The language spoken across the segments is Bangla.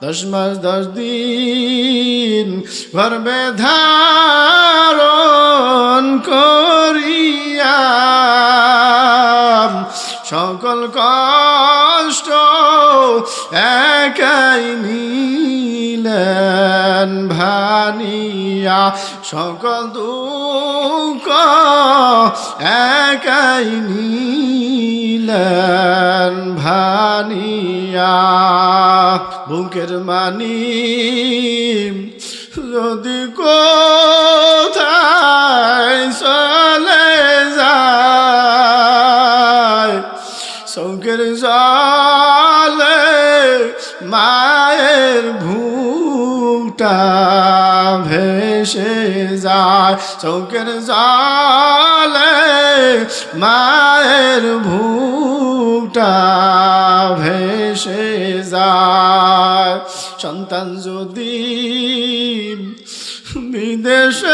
10 মাস 10 দিন গর্ভে ধারণ করিয়া সকল কষ্ট একাই নিলেন ভানিয়া, সকল দুঃখ একাই নিলেন ভানিয়া। বুকের মানি যদি কোথায় চলে যায়, চৌকের জলে মায়ের বুকটা ভেসে যায়, চৌকের জলে মায়ের বুকটা ভেসে যায়। সন্তান যদি বিদেশেতে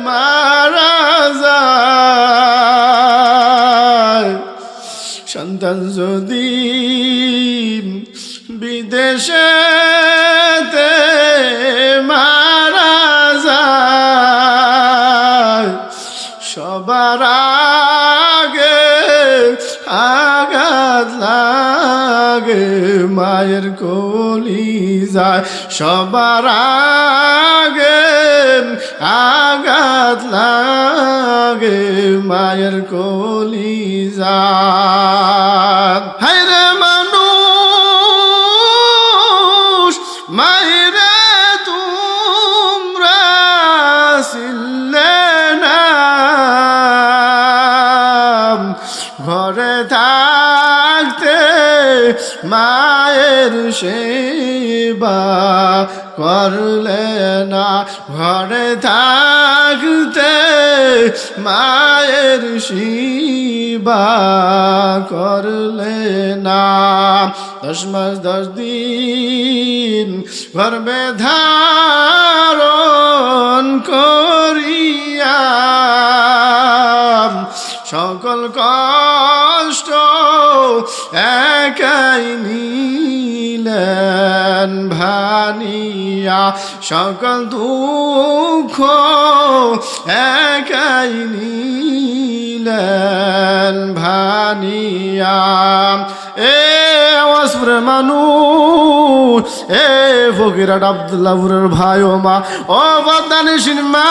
মারা যায়, সন্তান যদি বিদেশেতে মারা যায়, সবার আগে আঘাত লাগে মায়ের কলিজায়, সবার আগে আঘাত লাগে মায়ের কলিজায়। হায়রে মানুষ মায়েরে তোমরা ছিলে না, ঘরে থাকতে মায়ের সেবা করলে না, ঘরে থাকতে মায়ের সেবা করলে না। 10 মাস 10 দিন গর্ভে ধারণ করিয়া সকল কষ্ট একাই নিলেন ভানিয়া, সকল দুঃখ একাই নিলেন ভানিয়া। এ আওয়াজপুরের মানুষ, এ ফকিরহাট আব্দুল্লাহপুরের ভাই ও মা, ও বদানিসিন মা,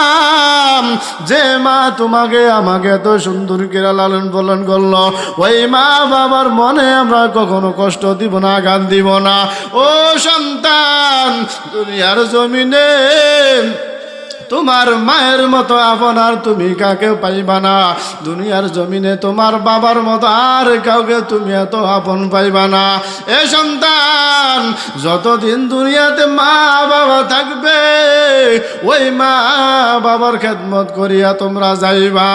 যে মা তোমাকে আমাকে এত সুন্দর করে লালন পালন করলো, ওই মা বাবার মনে আমরা কখনো কষ্ট দিব না, আঘাত দিব না। ও সন্তান, দুনিয়ার জমিনে তোমার মায়ের মতো আপন আর তুমি কাকে পাইবা না, দুনিয়ার জমিনে তোমার বাবার মতো আর কাউকে তুমি এত আপন পাইবা না। এ সন্তান, যতদিন দুনিয়াতে মা বাবা থাকবে ওই মা বাবার খেদমত করিয়া তোমরা যাইবা।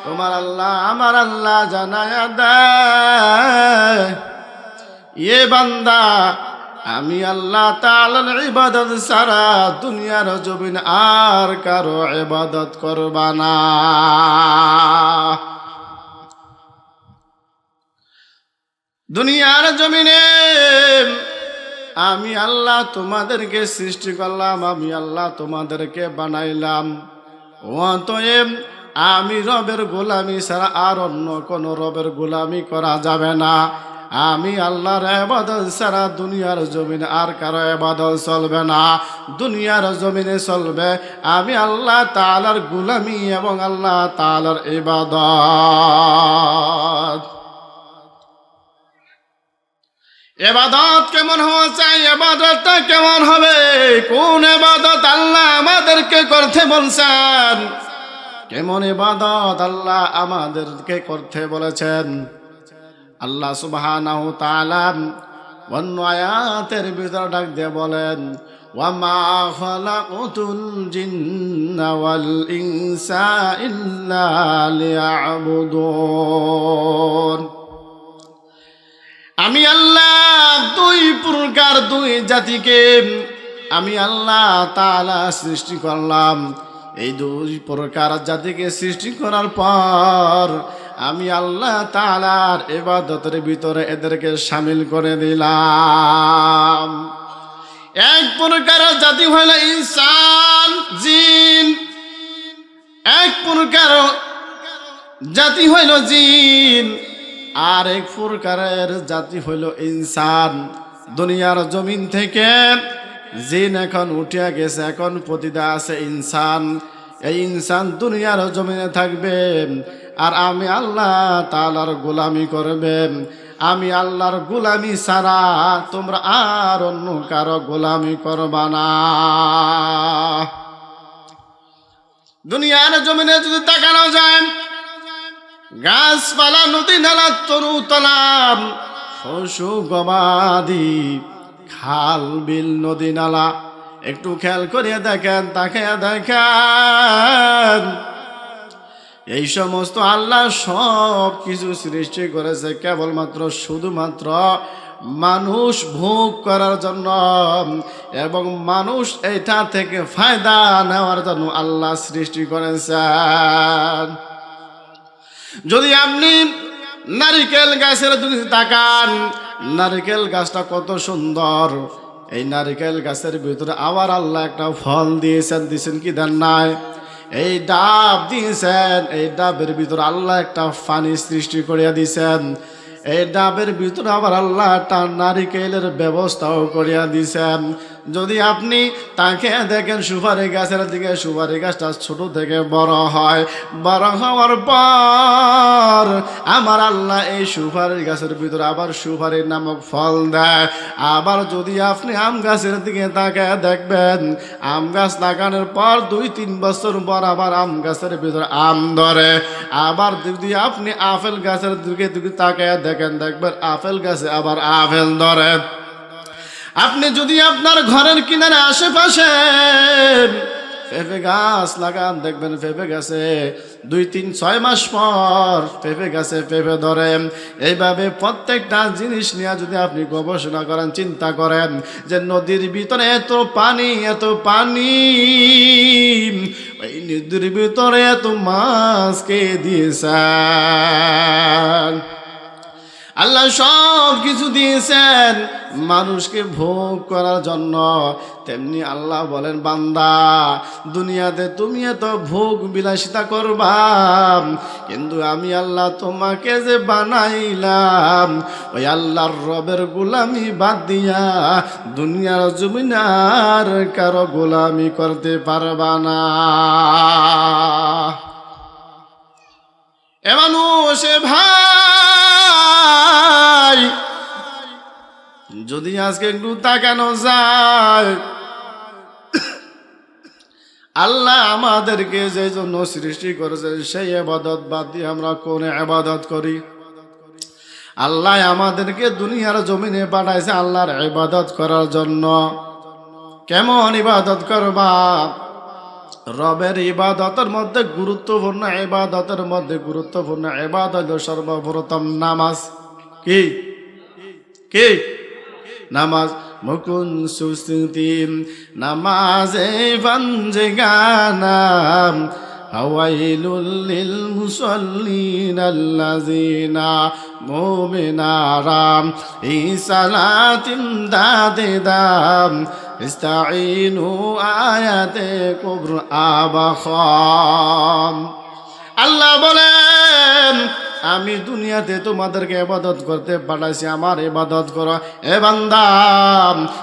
তোমার আল্লাহ আমার আল্লাহ জানায়া দেয়, এ বান্দা আমি আল্লাহ তাআলার ইবাদত ছাড়া দুনিয়ার জমিন আর কারো ইবাদত করবা না। দুনিয়ার জমিনে আমি আল্লাহ তোমাদেরকে সৃষ্টি করলাম, আমি আল্লাহ তোমাদেরকে বানাইলাম, অতএব আমি রবের গোলামি ছাড়া আর অন্য কোনো রবের গোলামি করা যাবে না। আমি আল্লাহর ইবাদত ছাড়া দুনিয়ার জমিনে আর কারো ইবাদত চলবে না। দুনিয়ার জমিনে চলবে আমি আল্লাহ তাআলার গোলামি এবং আল্লাহ তাআলার ইবাদত। ইবাদত কেমন হওয়া চাই, ইবাদতটা কেমন হবে, কোন ইবাদত আল্লাহ আমাদেরকে করতে বলছেন, কেমন ইবাদত আল্লাহ আমাদেরকে করতে বলেছেন। আল্লাহ সুবহানাহু ওয়া তাআলা অন্য আয়াতের ভিতরে ডাক দিয়ে বলেন, ওয়া মা খালাকুতুল জিন্না ওয়াল ইনসা ইল্লা লিয়াবুদুন। আমি আল্লাহ দুই প্রকার দুই জাতিকে আমি আল্লাহ তাআলা সৃষ্টি করলাম। এই দুই প্রকার জাতিকে সৃষ্টি করার পর আমি আল্লাহ তাআলার ইবাদতের ভিতরে এদেরকে শামিল করে দিলাম। এক প্রকার জাতি হইল ইনসান জিন, এক প্রকার জাতি হইল জিন, আর এক প্রকারের জাতি হইল ইনসান। দুনিয়ার জমিন থেকে জিন এখন উঠিয়া গেছে, এখন পতিতা আছে ইনসান। এই ইনসান দুনিয়ার জমিনে থাকবে, আর আমি আল্লাহ তাআলার গোলামি করবে। আমি আল্লাহর গোলামি ছাড়া তোমরা আর অন্য কারো গোলামি করবা না। দুনিয়ার জমিনে যদি তাকানো যায়, গাছপালা, নদী নালা, তরু তালাব, পশু গবাদি, খাল বিল, নদী নালা, একটু খেয়াল করিয়া দেখেন, তাকাইয়া দেখেন, এই সমস্ত আল্লাহ সব কিছু সৃষ্টি করেছে কেবলমাত্র শুধুমাত্র মানুষ ভোগ করার জন্য, এবং মানুষ এটা থেকে ফায়দা নেওয়ার জন্য আল্লাহ সৃষ্টি করেছেন। যদি আপনি নারিকেল গাছের দিকে তাকান, নারিকেল গাছটা কত সুন্দর। এই নারিকেল গাছের ভিতরে আবার আল্লাহ একটা ফল দিয়েছেন কি দেন নাই? এই ডাব দিয়েছেন, এই ডাবের ভিতরে আল্লাহ একটা পানি সৃষ্টি করিয়া দিয়েছেন। এই ডাবের ভিতরে আবার আল্লাহ একটা নারিকেলের ব্যবস্থাও করিয়া দিয়েছেন। যদি আপনি তাকে দেখেন সুপারি গাছের দিকে, সুপারি গাছটা ছোট থেকে বড় হয়, বড় হওয়ার পর আমার আল্লাহ এই সুপারি গাছের ভিতরে আবার সুপারি নামক ফল দেয়। আবার যদি আপনি আম গাছের দিকে তাকে দেখবেন, আম গাছ লাগানোর পর 2-3 বছর পর আবার আম গাছের ভিতরে আম ধরে। আবার যদি আপনি আপেল গাছের দিকে তাকে দেখেন, দেখবেন আপেল গাছে আবার আপেল ধরে। আপনি যদি আপনার ঘরের কিনারে আশেপাশে পেঁপে গাছ লাগান, দেখবেন পেঁপে গাছে 2-3-6 মাস পর পেঁপে গাছে পেঁপে ধরে। এইভাবে প্রত্যেকটা জিনিস নিয়ে যদি আপনি গবেষণা করেন, চিন্তা করেন যে নদীর ভিতরে এত পানি, এত পানি, ওই নদীর ভিতরে এত মাছকে দিয়েছেন। আল্লাহ সব কিছু দিয়েছেন মানুষকে ভোগ করার জন্য। তেমনি আল্লাহ বলেন, বান্দা দুনিয়াতে তুমি এত ভোগ বিলাসিতা করবা, কিন্তু আমি আল্লাহ তোমাকে যে বানাইলাম, ওই আল্লাহর রবের গোলামি বাদ দিয়া দুনিয়ার জমিনার কারো গোলামি করতে পারবা না। এ মানুষ ভাই, যদি আজকে একটু তাকানো যায়, আল্লাহ আমাদেরকে যে জন্য সৃষ্টি করেছে সেই ইবাদত বাদ দিয়ে আমরা কোন ইবাদত করি? আল্লাহ আমাদেরকে দুনিয়ার জমিনে পাঠাইছে আল্লাহর ইবাদত করার জন্য। কেমন ইবাদত করবা? রবের ইবাদতের মধ্যে গুরুত্বপূর্ণ ইবাদতের মধ্যে গুরুত্বপূর্ণ ইবাদত সর্বপ্রথম নামাজ। কি কি নামাজ? মুকুন সুস্তি নামাজে বন্দেগানা হাওয়াইলুল লিল মুসাল্লিন আল্লাযিনা মুমিনারাম ইসালাতিন দাদেদাম ইস্তাঈনু আয়াতে কুবর আবাখাম। আল্লাহ বলেন, আমি দুনিয়াতে তোমাদেরকে ইবাদত করতে পাঠাইছি, আমার ইবাদত করো। এ বান্দা,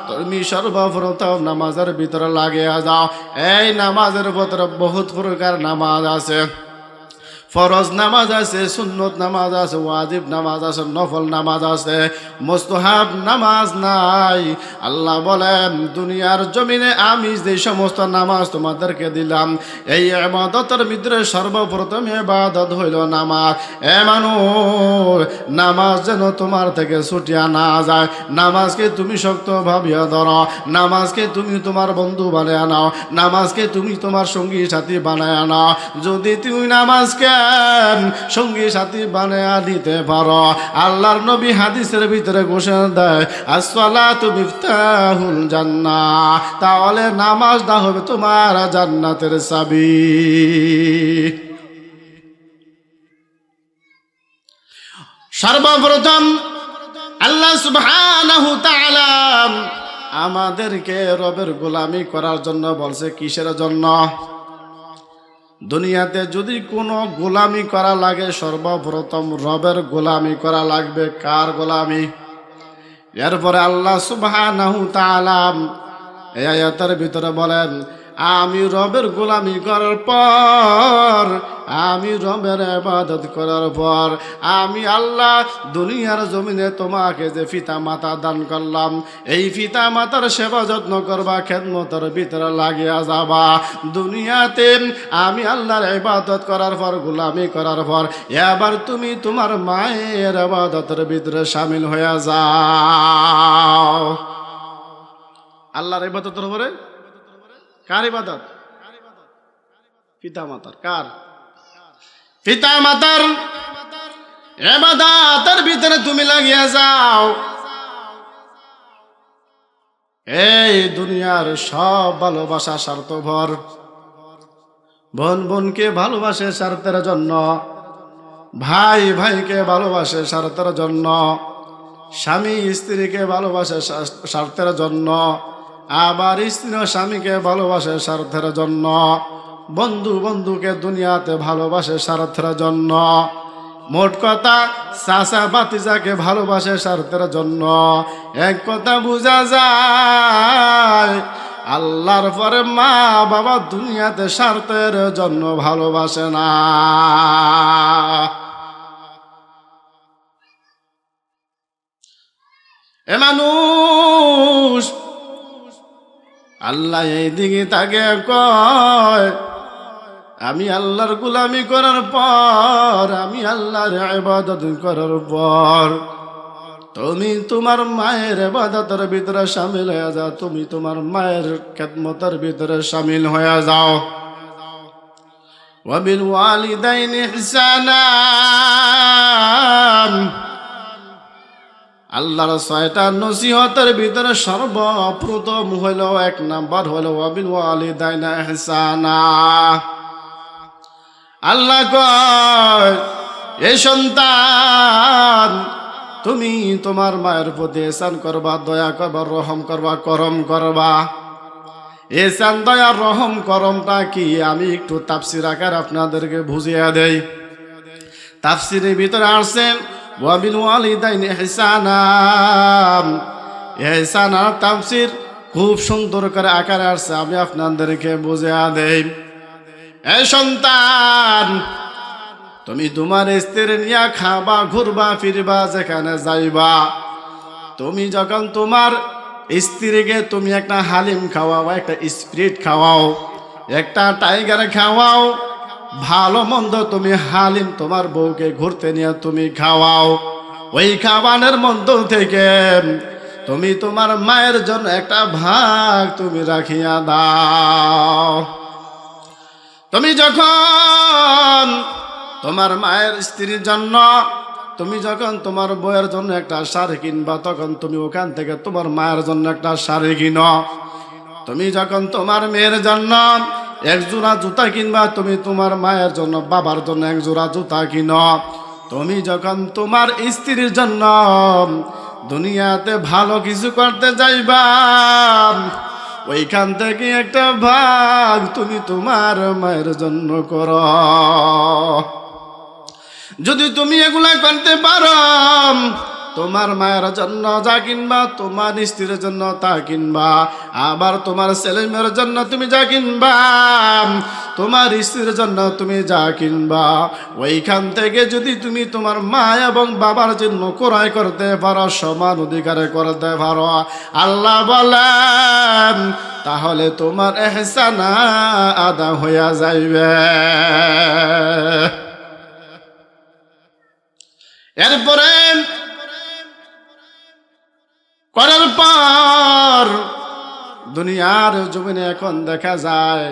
তুমি সর্বপ্রথম নামাজের ভিতরে লাগিয়া যাও। এই নামাজের ভিতরে বহুত প্রকার নামাজ আছে। ফরজ নামাজ আছে, সুন্নত নামাজ আছে, ওয়াজিব নামাজ আছে, নফল নামাজ আছে, মুস্তাহাব নামাজ নাই। আল্লাহ বলেন, দুনিয়ার জমিনে আমি যে সমস্ত নামাজ তোমাদেরকে দিলাম, এই ইবাদতের ভিতরে সর্বপ্রথম ইবাদত হইল নামাজ। এ মানুষ, নামাজ যেন তোমার থেকে ছুটিয়া না যায়। নামাজকে তুমি শক্ত ভাবিয়া ধরো, নামাজকে তুমি তোমার বন্ধু বানায় আনাও, নামাজকে তুমি তোমার সঙ্গী সাথী বানায় আনাও। যদি তুমি নামাজকে সঙ্গী সাথী বানায়া দিতে পারো, আল্লাহর নবী হাদিসের ভিতরে ঘোষণা দেয়, আসসালাতু মিফতাহুল জান্নাহ, তাহলে নামাজটা হবে তোমার জান্নাতের চাবি। সর্বপ্রথম আল্লাহ সুবহানাহু তাআলা আমাদেরকে রবের গোলামি করার জন্য বলছে। কিসের জন্য? দুনিয়াতে যদি কোনো গোলামি করা লাগে সর্বপ্রথম রবের গোলামি করা লাগবে। কার গোলামি? এরপরে আল্লাহ সুবহানাহু তাআলা এই আয়াতের ভিতরে বলেন, আমি রবের গোলামি করার পর, আমি রবের ইবাদত করার পর, আমি আল্লাহ দুনিয়ার জমিনে তোমাকে যে পিতা মাতা দান করলাম, এই পিতা মাতার সেবা যত্ন করবা, খেদমতের ভিতরে লাগিয়া যাবা। দুনিয়াতে আমি আল্লাহর ইবাদত করার পর, গোলামি করার পর, এবার তুমি তোমার মায়ের ইবাদতের ভিতরে শামিল হয়ে যাও। আল্লাহর ইবাদতের পরে কার ইবাদত? পিতা মাতার। কার? পিতা মাতার ইবাদতের ভিতরে তুমি লাগিয়া যাও। এই দুনিয়ার সব ভালোবাসা স্বার্থপর। বোন বোনকে ভালোবাসে স্বার্থের জন্য, ভাই ভাইকে ভালোবাসে স্বার্থের জন্য, স্বামী স্ত্রীকে ভালোবাসে স্বার্থের জন্য, আবার স্ত্রী স্বামীকে ভালোবাসে স্বার্থের জন্য, বন্ধু বন্ধুকে দুনিয়াতে ভালোবাসে স্বার্থের জন্য, মোট কথা চাচা ভাতিজাকে ভালোবাসে স্বার্থের জন্য। এক কথা বোঝা যায়, আল্লাহর পরে মা বাবা দুনিয়াতে স্বার্থের জন্য ভালোবাসে না। এ মানুষ আল্লাহ এই দিকে তাকে কয়, আমি আল্লাহর গোলামি করার পর, আমি আল্লাহর ইবাদত করার পর তুমি তোমার মায়ের ইবাদতের ভিতরে শামিল হয়ে যাও, তুমি তোমার মায়ের খেদমতের ভিতরে শামিল হয়ে যাও। ওয়া বিল ওয়ালিদাইনি ইহসানা, আল্লাহর ছয়টা নসিহতের ভিতরে সর্বপ্রথম হইল, এক নাম্বার হইল ওয়া বিল ওয়ালিদাইনি ইহসানা। আল্লাহ কয়, এই সন্তান তুমি তোমার মায়ের প্রতি ইহসান করবা, দয়া করবা, রহম করবা, করম করবা। ইহসান দয়া রহম করমটা কি আমি একটু তাফসীর আকার আপনাদেরকে বুঝিয়ে দেই। তাফসীরের ভিতরে আসছে ওয়া বিল ওয়ালিদাইনি ইহসানা। ইহসানা তাফসীর খুব সুন্দর করে আকারে আসছে, আমি আপনাদেরকে বুঝিয়ে দেই। এই সন্তান তুমি তোমার স্ত্রী নিয়ে খাবা, ঘুরবা, ফিরবা, যেখানে যাইবা, তুমি যখন তোমার স্ত্রীকে তুমি একটা হালিম খাওয়াও, একটা স্প্রিট খাওয়াও, একটা টাইগার খাওয়াও, ভালো মন্দ তুমি হালিম তোমার বউকে ঘুরতে নিয়ে তুমি খাওয়াও, ওই খাবারের মধ্য থেকে তুমি তোমার মায়ের জন্য একটা ভাগ তুমি রাখিয়া দাও। তুমি যখন তোমার মায়ের স্ত্রীর জন্য, তুমি যখন তোমার বউয়ের জন্য একটা শাড়ি কিনবা, তখন তুমি ওখান থেকে তোমার মায়ের জন্য একটা শাড়ি কিনো। তুমি যখন তোমার মেয়ের জন্য এক জোড়া জুতা কিনবা, তুমি তোমার মায়ের জন্য, বাবার জন্য এক জোড়া জুতা কিনো। তুমি যখন তোমার স্ত্রীর জন্য দুনিয়াতে ভালো কিছু করতে যাইবা, ওইখান থেকে একটা ভাগ তুমি তোমার মায়ের জন্য করো। যদি তুমি এগুলা করতে পারো, তোমার মায়ের জন্য যা কিনবা, তোমার স্ত্রীর জন্য তা কিনবা, আবার তোমার ছেলে মেয়ের জন্য তুমি যা কিনবা, তোমার স্ত্রীর জন্য তুমি যা কিনবা, ওইখান থেকে যদি তুমি তোমার মা এবং বাবার জন্য ক্রয় করতে পারো, সমান অধিকারে করতে পারো, আল্লাহ বলেন তাহলে তোমার ইহসান আদা হইয়া যাইবে। এরপরে করার পর দুনিয়ার জমিনে এখন দেখা যায়,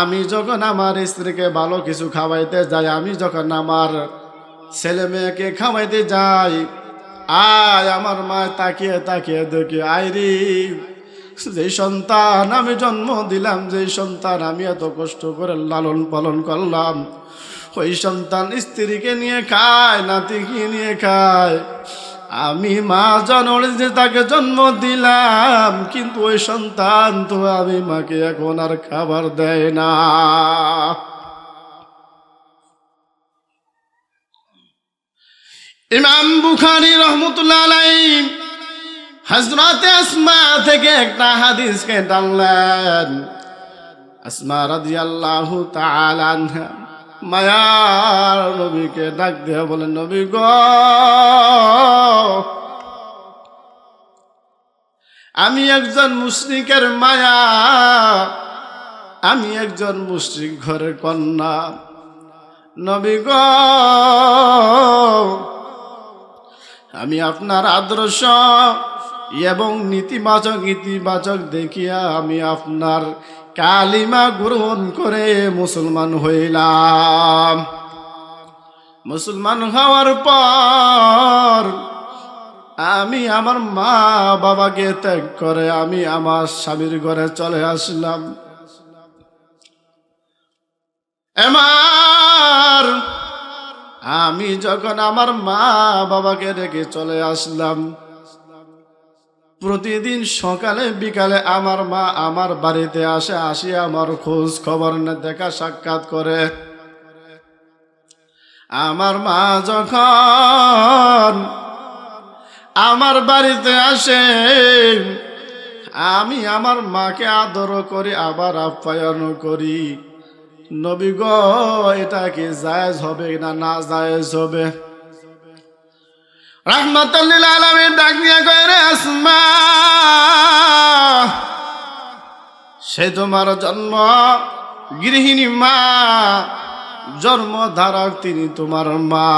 আমি যখন আমার স্ত্রীকে ভালো কিছু খাওয়াইতে যাই, আমি যখন আমার ছেলে মেয়েকে খাওয়াইতে যাই, আমার মা তাকিয়ে তাকিয়ে দেখি, আইরি যেই সন্তান আমি জন্ম দিলাম, যেই সন্তান আমি এত কষ্ট করে লালন পালন করলাম, ওই সন্তান স্ত্রীকে নিয়ে খায়, নাতিকে নিয়ে খায়। আমি মা জননী যে তাকে জন্ম দিলাম, কিন্তু ওই সন্তান তো আমি মাকে এখন আর খাবার দেয় না। ইমাম বুখারী রাহমাতুল্লাহ আলাইহি হযরতে আসমা থেকে একটা হাদিসকে টানলেন। আসমা রাদিয়াল্লাহু তাআলা আনহা মায়ার নবীকে ডাক দিয়ে বলেন, নবী গো, আমি একজন মুশরিকের মায়া, আমি একজন মুশরিক ঘরের কন্যা। নবী গো, আমি আপনার আদর্শ এবং ইতিবাচক দেখিয়া আমি আপনার কালিমা গ্রহণ করে মুসলমান হইলাম। মুসলমান হওয়ার পর আমি আমার মা বাবাকে ত্যাগ করে আমি আমার স্বামীর ঘরে চলে আসলাম। আমি যখন আমার মা বাবাকে রেখে চলে আসলাম, প্রতিদিন সকালে বিকালে আমার মা আমার বাড়িতে আসে আমার খোঁজ খবর দেখা সাক্ষাৎ করে। আমার মা যখন আমার বাড়িতে আসে, আমি আমার মাকে আদর করি, আবার আপ্যায়ন করি। নবী গো, এটা কি জায়েজ হবে না না জায়েজ হবে? রাহমাতুল লিল আলামিন ডাক দিয়া কয়, রে আসমা, সে তোমার জন্ম গৃহিণী মা, জন্মধারক তিনি তোমার মা।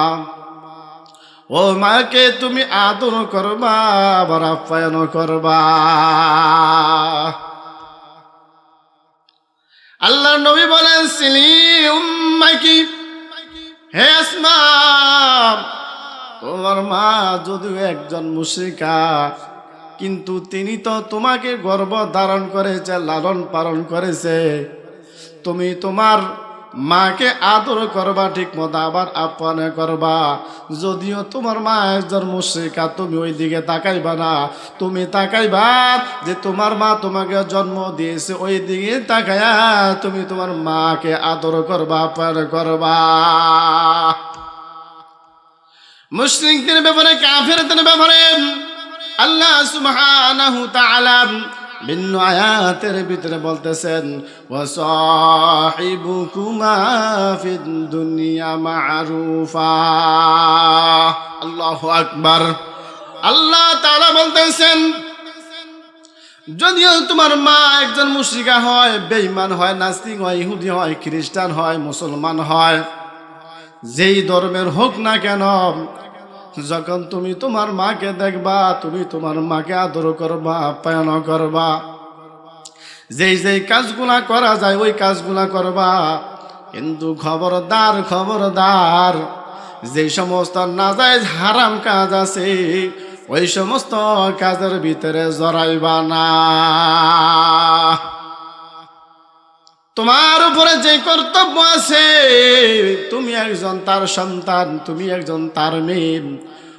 ও মাকে তুমি আদর করবা, আবার আপ্যায়ন করবা। আল্লাহর নবী বলেন, সিলি উম্মাকি, হে আসমা, তোমার মা যদিও একজন মুশরিকা, কিন্তু তিনি তো তোমাকে গর্ভ ধারণ করেছে, লালন পালন করেছে। তুমি তোমার মাকে আদর করবা, ঠিক মতো আবার আপ্যায়ন করবা। যদিও তোমার মা একজন মুশরিকা, তুমি ওই দিকে তাকাইবা না, তুমি তাকাইবা যে তোমার মা তোমাকে জন্ম দিয়েছে, ওই দিকে তাকায়া তুমি তোমার মাকে আদর করবা, আপ্যায়ন করবা। মুশরিকদের ব্যাপারে, কাফেরদের ব্যাপারে আল্লাহ সুবহানাহু তাআলা ভিন্ন আয়াতের ভিতরে বলতেছেন, ওয়াসাহিবুকুমা ফিদ দুনিয়া মা'রুফা। আল্লাহু আকবার। আল্লাহ তাআলা বলতেছেন, যদিও তোমার মা একজন মুশরিকা হয়, বেঈমান হয়, নাস্তিক হয়, ইহুদি হয়, খ্রিস্টান হয়, মুসলমান হয়, যেই ধর্মের হোক না কেন, যখন তুমি তোমার মাকে দেখবা, তুমি তোমার মাকে আদর করবা, আপ্যায়ন করবা। যেই কাজগুলা করা যায় ওই কাজগুলা করবা। কিন্তু খবরদার, যেই সমস্ত নাজায়েজ হারাম কাজ আছে ওই সমস্ত কাজের ভিতরে জড়াইবা না। তোমার উপরে যে কর্তব্য আছে, তুমি একজন তার সন্তান, তুমি একজন তার মেয়ে,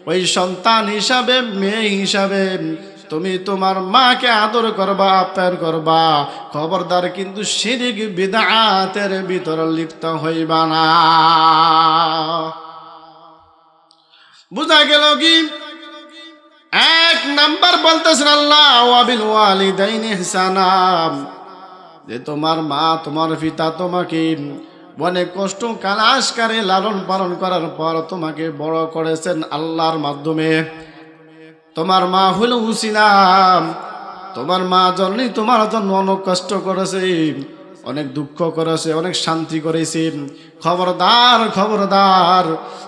ওই সন্তান হিসাবে, মেয়ে হিসাবে তুমি তোমার মাকে আদর করবা, আপ্যায়ন করবা। খবরদার কিন্তু শিরক বিদআতের ভিতরে লিপ্ত হইবা না। বুঝা গেল কি? এক নাম্বার বলতেছেন আল্লাহ, ওয়া বিল ওয়ালিদাইনি ইহসানা, যে তোমার মা, তোমার পিতা তোমাকে অনেক কষ্ট কালাশ করে লালন পালন করার পর তোমাকে বড় করেছেন আল্লাহর মাধ্যমে। তোমার মা হলো উসিলা, তোমার মা জন্যই তোমার জন্য অনেক কষ্ট করেছে, অনেক দুঃখ করেছে, অনেক শান্তি করেছে। খবরদার,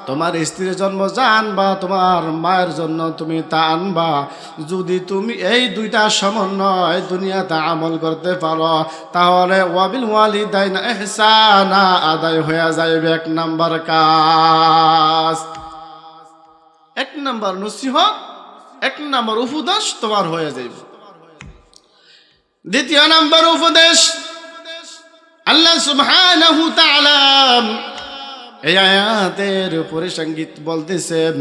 তোমার স্ত্রীর জন্ম জানবা, তোমার মায়ের জন্য তুমি তা আনবা। যদি তুমি এই দুইটা সমন্বয় দুনিয়াতে আমল করতে পারো, তাহলে ওয়াবিল ওয়ালিদাইন ইহসানা আদায় হয়ে যাবে এক নাম্বার কাজ, এক নাম্বার নসিহত, এক নাম্বার উপদেশ তোমার হয়ে যাবে। দ্বিতীয় নাম্বার উপদেশ, আল্লাহ সুবহানাহু তাআলা এই আয়াতের উপরে সঙ্গীত বলতেছেন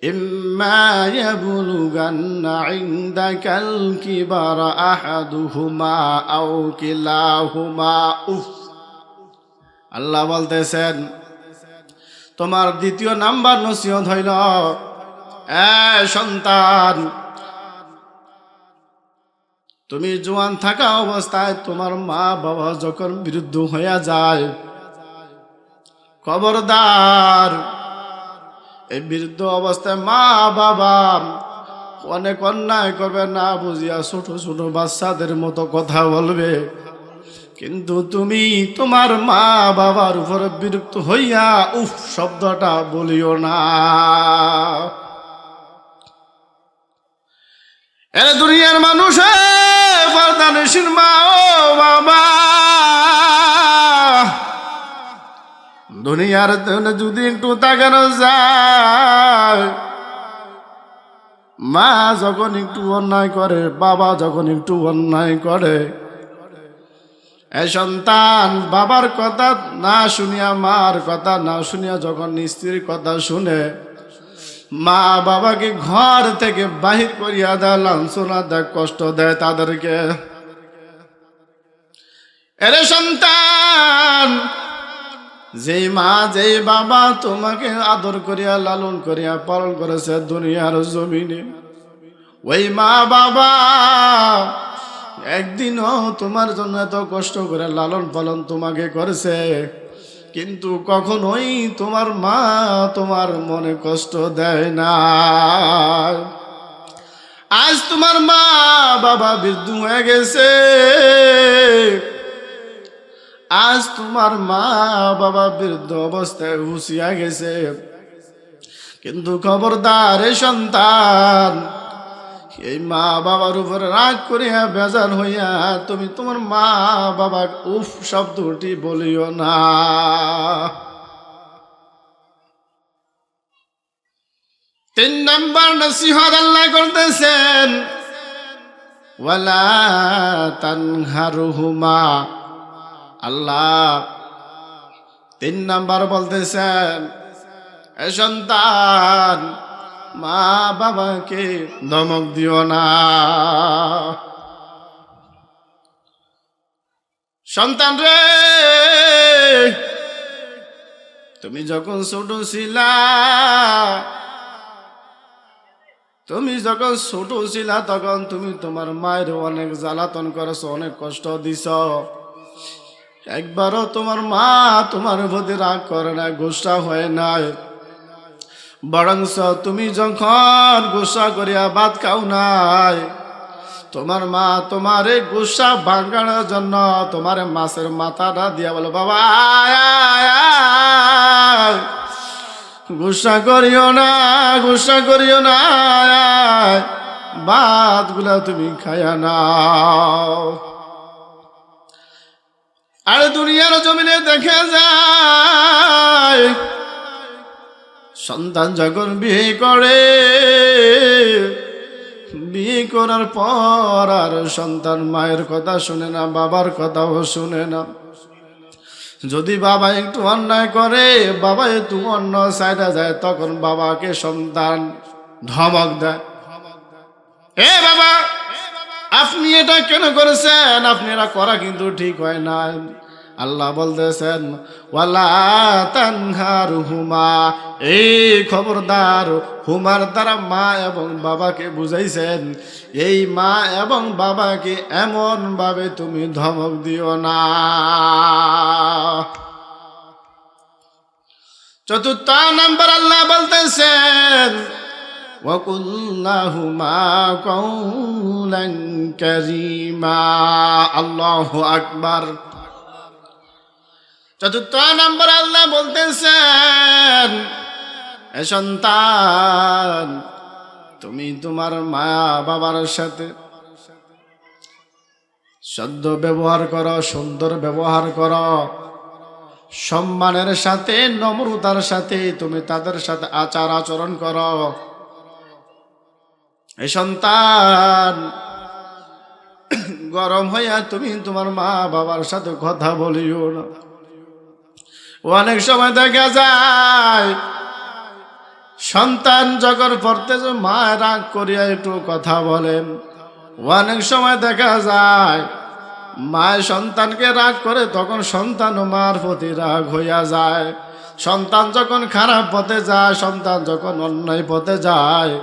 ইম্মা ইয়াবলুগান্না ইনদাকাল কিবারা আহাদুহুমা আও কিলাহুমা উফ। আল্লাহ বলতেছেন তোমার দ্বিতীয় নাম্বার নসিহত হইল, সন্তান, তুমি জোয়ান থাকা অবস্থায় তোমার মা বাবা যখন বিরুদ্ধ হইয়া যায়, খবরদার এই বিরুদ্ধ অবস্থায় মা বাবা অনেক অন্যায় করবে, না বুঝিয়া ছোট ছোট বাচ্চাদের মতো কথা বলবে, কিন্তু তুমি তোমার মা বাবার উপরে বিরক্ত হইয়া উফ শব্দটা বলিও না। এ দুনিয়ার মানুষ, পর্দানশীল মা ও বাবা, দুনিয়ার যদি একটু তাকানো যায়, মা যখন একটু অন্যায় করে, বাবা যখন একটু অন্যায় করে, এই সন্তান বাবার কথা না শুনিয়া, মার কথা না শুনিয়া যখন স্ত্রীর কথা শুনে, মা বাবাকে ঘর থেকে বাহির করিয়া দেয়, লাঞ্ছনা দেয়, কষ্ট দেয় তাদেরকে। এরে সন্তান, যেই মা যেই বাবা তোমাকে আদর করিয়া লালন করিয়া পালন করেছে দুনিয়ার জমিনে, ওই মা বাবা একদিনও তোমার জন্য এত কষ্ট করে লালন পালন তোমাকে করেছে, কিন্তু কখনোই তোমার মা তোমার মনে কষ্ট দেয় না। আজ তোমার মা বাবা বৃদ্ধ হয়ে গেছে, আজ তোমার মা বাবা বৃদ্ধ অবস্থায় হুঁশিয়া গেছে, কিন্তু খবরদার এই সন্তান, এই মা বাবার উপরে রাগ করিয়া বেজার হইয়া তুমি তোমার মা বাবার উফ শব্দটি বলিও না। তিন নাম্বার নসিহত আল্লাহ করতেছেন ওয়ালা তানহারুহুমা। আল্লাহ তিন নাম্বার বলতেছেন, এ সন্তান, মা বাবাকে ধমক দিও না। সন্তান রে, তুমি যখন ছোট ছিলা, তখন তুমি তোমার মায়ের অনেক জ্বালাতন করেছো, অনেক কষ্ট দিছ। একবারও তোমার মা তোমার প্রতি রাগ করে না, গুসা হয় নাই, বরংস তুমি যখন গুসা করিয়া ভাত খাও নাই, তোমার মা তোমার এই গুসা ভাঙানোর জন্য তোমার মাছের মাথাটা দিয়া বলো, বাবা গুসা করিও না, গুসা করিও না, ভাত গুলা তুমি খাইয়া নাও। আর দুনিয়ার জমিনে দেখা যায়, সন্তান যখন বিয়ে করে, বিয়ে করার পর আর সন্তান মায়ের কথা শুনে না, বাবার কথাও শুনে না। যদি বাবা একটু অন্যায় করে, বাবা একটু অন্য সাইডে যায়, তখন বাবাকে সন্তান ধমক দেয়, এ বাবা আপনি এটা কেন করেছেন, আপনি এটা করা কিন্তু ঠিক হয় না। আল্লাহ বলতেছেন ওয়ালা তানহারহুমা, এই খবরদার, হুমার দ্বারা মা এবং বাবাকে বুঝাইছেন, এই মা এবং বাবাকে এমন ভাবে তুমি ধমক দিও না। চতুর্থ নাম্বার আল্লাহ বলতেছেন وَقُلْ لَهُمَا قَوْلًا كَرِيمًا। আল্লাহু আকবার। চতুর্থ নাম্বার আল্লাহ বলতেছেন, এ সন্তান, তুমি তোমার মা বাবার সাথে সদ্য ব্যবহার করো, সুন্দর ব্যবহার করো, সম্মানের সাথে নম্রতার সাথে তুমি তাদের সাথে আচার আচরণ করো। এই সন্তান, গরম হইয়া তুমি তোমার মা বাবার সাথে কথা বলিও না। অনেক সময় দেখা যায় সন্তান যখন পড়তে যে মা রাগ করিয়া একটু কথা বলেন, অনেক সময় দেখা যায় মায় সন্তানকে রাগ করে, তখন সন্তান ও মার প্রতি রাগ হইয়া যায়। সন্তান যখন খারাপ পথে যায়, সন্তান যখন অন্যায় পথে যায়,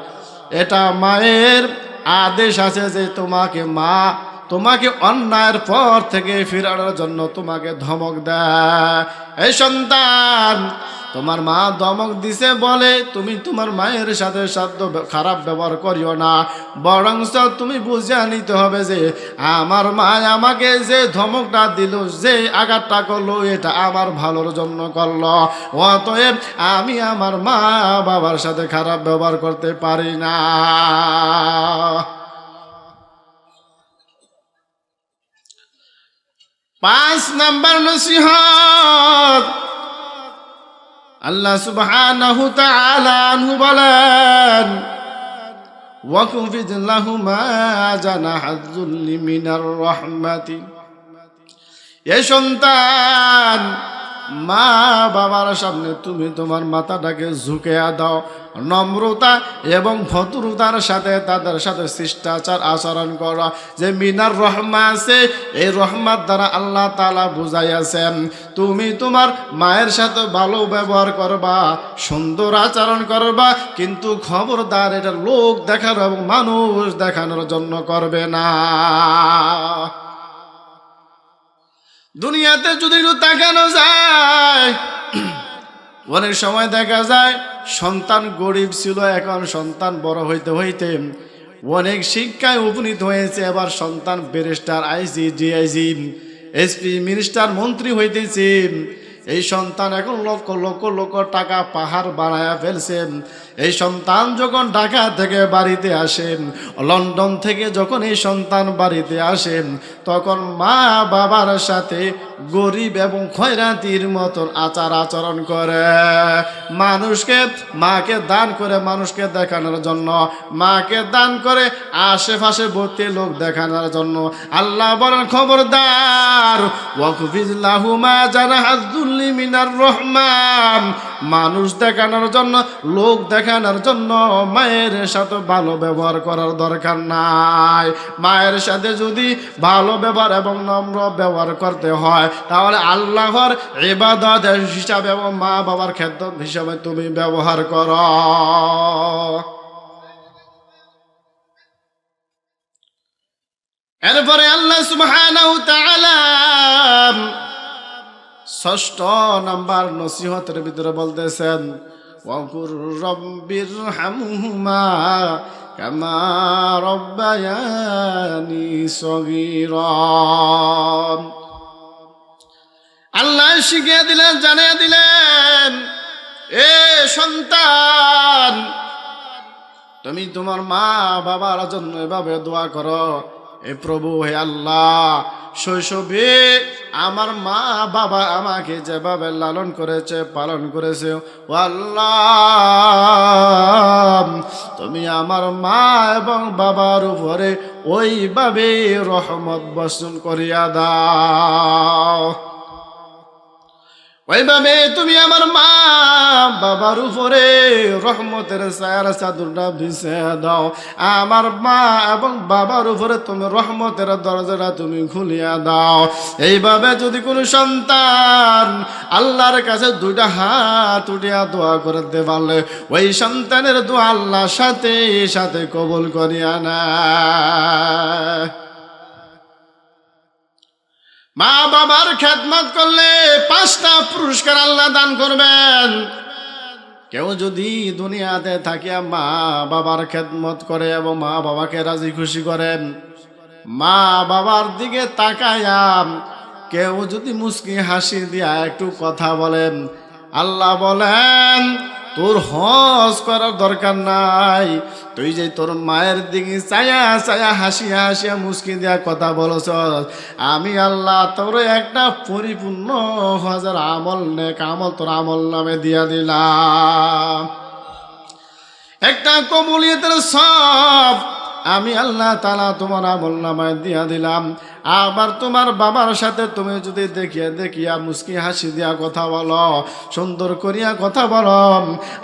এটা মায়ের আদেশ আছে যে তোমাকে অন্যায়ের পর থেকে ফিরানোর জন্য তোমাকে ধমক দেয়। এই সন্তান, তোমার মা ধমক দিছে বলে তুমি তোমার মায়ের সাথে খারাপ ব্যবহার করিও না, বরং তুমি বুঝিয়া নিতে হবে যে আমার মা আমাকে যে ধমকটা দিল, যে আঘাতটা করলো, এটা আমার ভালোর জন্য করলো। অতএব আমি আমার মা বাবার সাথে খারাপ ব্যবহার করতে পারি না। 5 নাম্বার নসিহত, আল্লাহ সুবহানাহু তাআলা আনহু বলেন, ওয়াকুফিদ লাহুমা জানাহাযুল্লি মিনার রাহমাতি। এই সন্তান, মা বাবার সামনে তুমি তোমার মাথাটাকে ঝুঁকিয়া দাও, নম্রতা এবং ভদ্রতার সাথে তাদের সাথে শিষ্টাচার আচরণ করো। যে মিনার রহমা আছে, এই রহমাত দ্বারা আল্লাহ তাআলা বুঝাইয়াছেন তুমি তোমার মায়ের সাথে ভালো ব্যবহার করবা, সুন্দর আচরণ করবা, কিন্তু খবরদার এটা লোক দেখানো এবং মানুষ দেখানোর জন্য করবে না। দুনিয়াতে যদি একটু তাকানো যায়, অনেক সময় দেখা যায় সন্তান গরিব ছিল, এখন সন্তান বড় হইতে হইতে অনেক শিক্ষায় উপনীত হয়েছে, এবার সন্তান barrister, IG, DIG, SP, minister, মন্ত্রী হইতেছে। এই সন্তান এখন লক্ষ লক্ষ লক্ষ টাকা পাহাড় বানায়া ফেলছেন। এই সন্তান যখন ঢাকা থেকে বাড়িতে আসেন, লন্ডন থেকে যখন এই সন্তান বাড়িতে আসেন, তখন মা বাবার সাথে গরিব এবং খয়রাতির মতন আচরণ করে। মাকে দান করে মানুষকে দেখানোর জন্য, মাকে দান করে আশেপাশে ভর্তি লোক দেখানোর জন্য। আল্লাহ বলেন খবরদার, ওয়াকুফিজ লাহুমা জানাহাযুল্লি মিনার রহমান। মানুষ দেখানোর জন্য, লোক দেখানোর জন্য মায়ের সাথে ভালো ব্যবহার করার দরকার নাই। মায়ের সাথে যদি ভালো ব্যবহার এবং নম্র ব্যবহার করতে হয়, তাহলে আল্লাহর ইবাদত হিসাবে এবং মা বাবার খেদমত হিসাবে তুমি ব্যবহার করো। এরপরে আল্লাহ সুবহানাহু তাআলা 6 নাম্বার নসিহতের ভিতরে বলতেছেন, ওয়াকুর রব্বিরহামহুমা কামা রব্বায়ানি সগীরা। আল্লাহ শিখিয়ে দিলেন, জানিয়ে দিলেন, এ সন্তান, তুমি তোমার মা বাবার জন্য এভাবে দোয়া করো, এ প্রভু, হে আল্লাহ, শৈশবে আমার মা বাবা আমাকে যেভাবে লালন করেছে, পালন করেছে, ও আল্লাহ, তুমি আমার মা এবং বাবার উপরে ওইভাবে রহমত বর্ষণ করিয়া দাও। ওইভাবে তুমি আমার মা বাবার উপরে রহমতের ছায়ার চাদরটা বিছিয়ে দাও। আমার মা এবং বাবার উপরে তুমি রহমতের দরজাটা তুমি খুলিয়া দাও। এইভাবে যদি কোনো সন্তান আল্লাহর কাছে 2টা হাত উঠিয়া দোয়া করতে পারলে, ওই সন্তানের দোয়া আল্লাহ সাথে সাথে কবুল করিয়া নেয়। মা বাবার খেদমত করলে 5টা পুরস্কার আল্লাহ দান করবেন। কেউ যদি দুনিয়াতে থাকিয়া মা বাবার খেদমত করে এবং মা বাবাকে রাজি খুশি করেন, মা বাবার দিকে তাকায়া কেউ যদি মুস্কি হাসি দিয়া একটু কথা বলেন, আল্লাহ বলেন তোর হজ করার দরকার নাই, তুই যে তোর মায়ের দিকে চায়া চায়া হাসিয়া হাসিয়া মুস্কি দিয়া কথা বলছ, আমি আল্লাহ তোর একটা পরিপূর্ণ হজের আমল, নেক আমল তোর আমল নামে দিয়া দিলাম। একটা কবুলিয়তের সব আমি আল্লাহ তাআলা তোমার আমলনামায় দিয়া দিলাম। আবার তোমার বাবার সাথে তুমি যদি দেখিয়া মুস্কি হাসি দিয়া কথা বলো, সুন্দর করিয়া কথা বলো,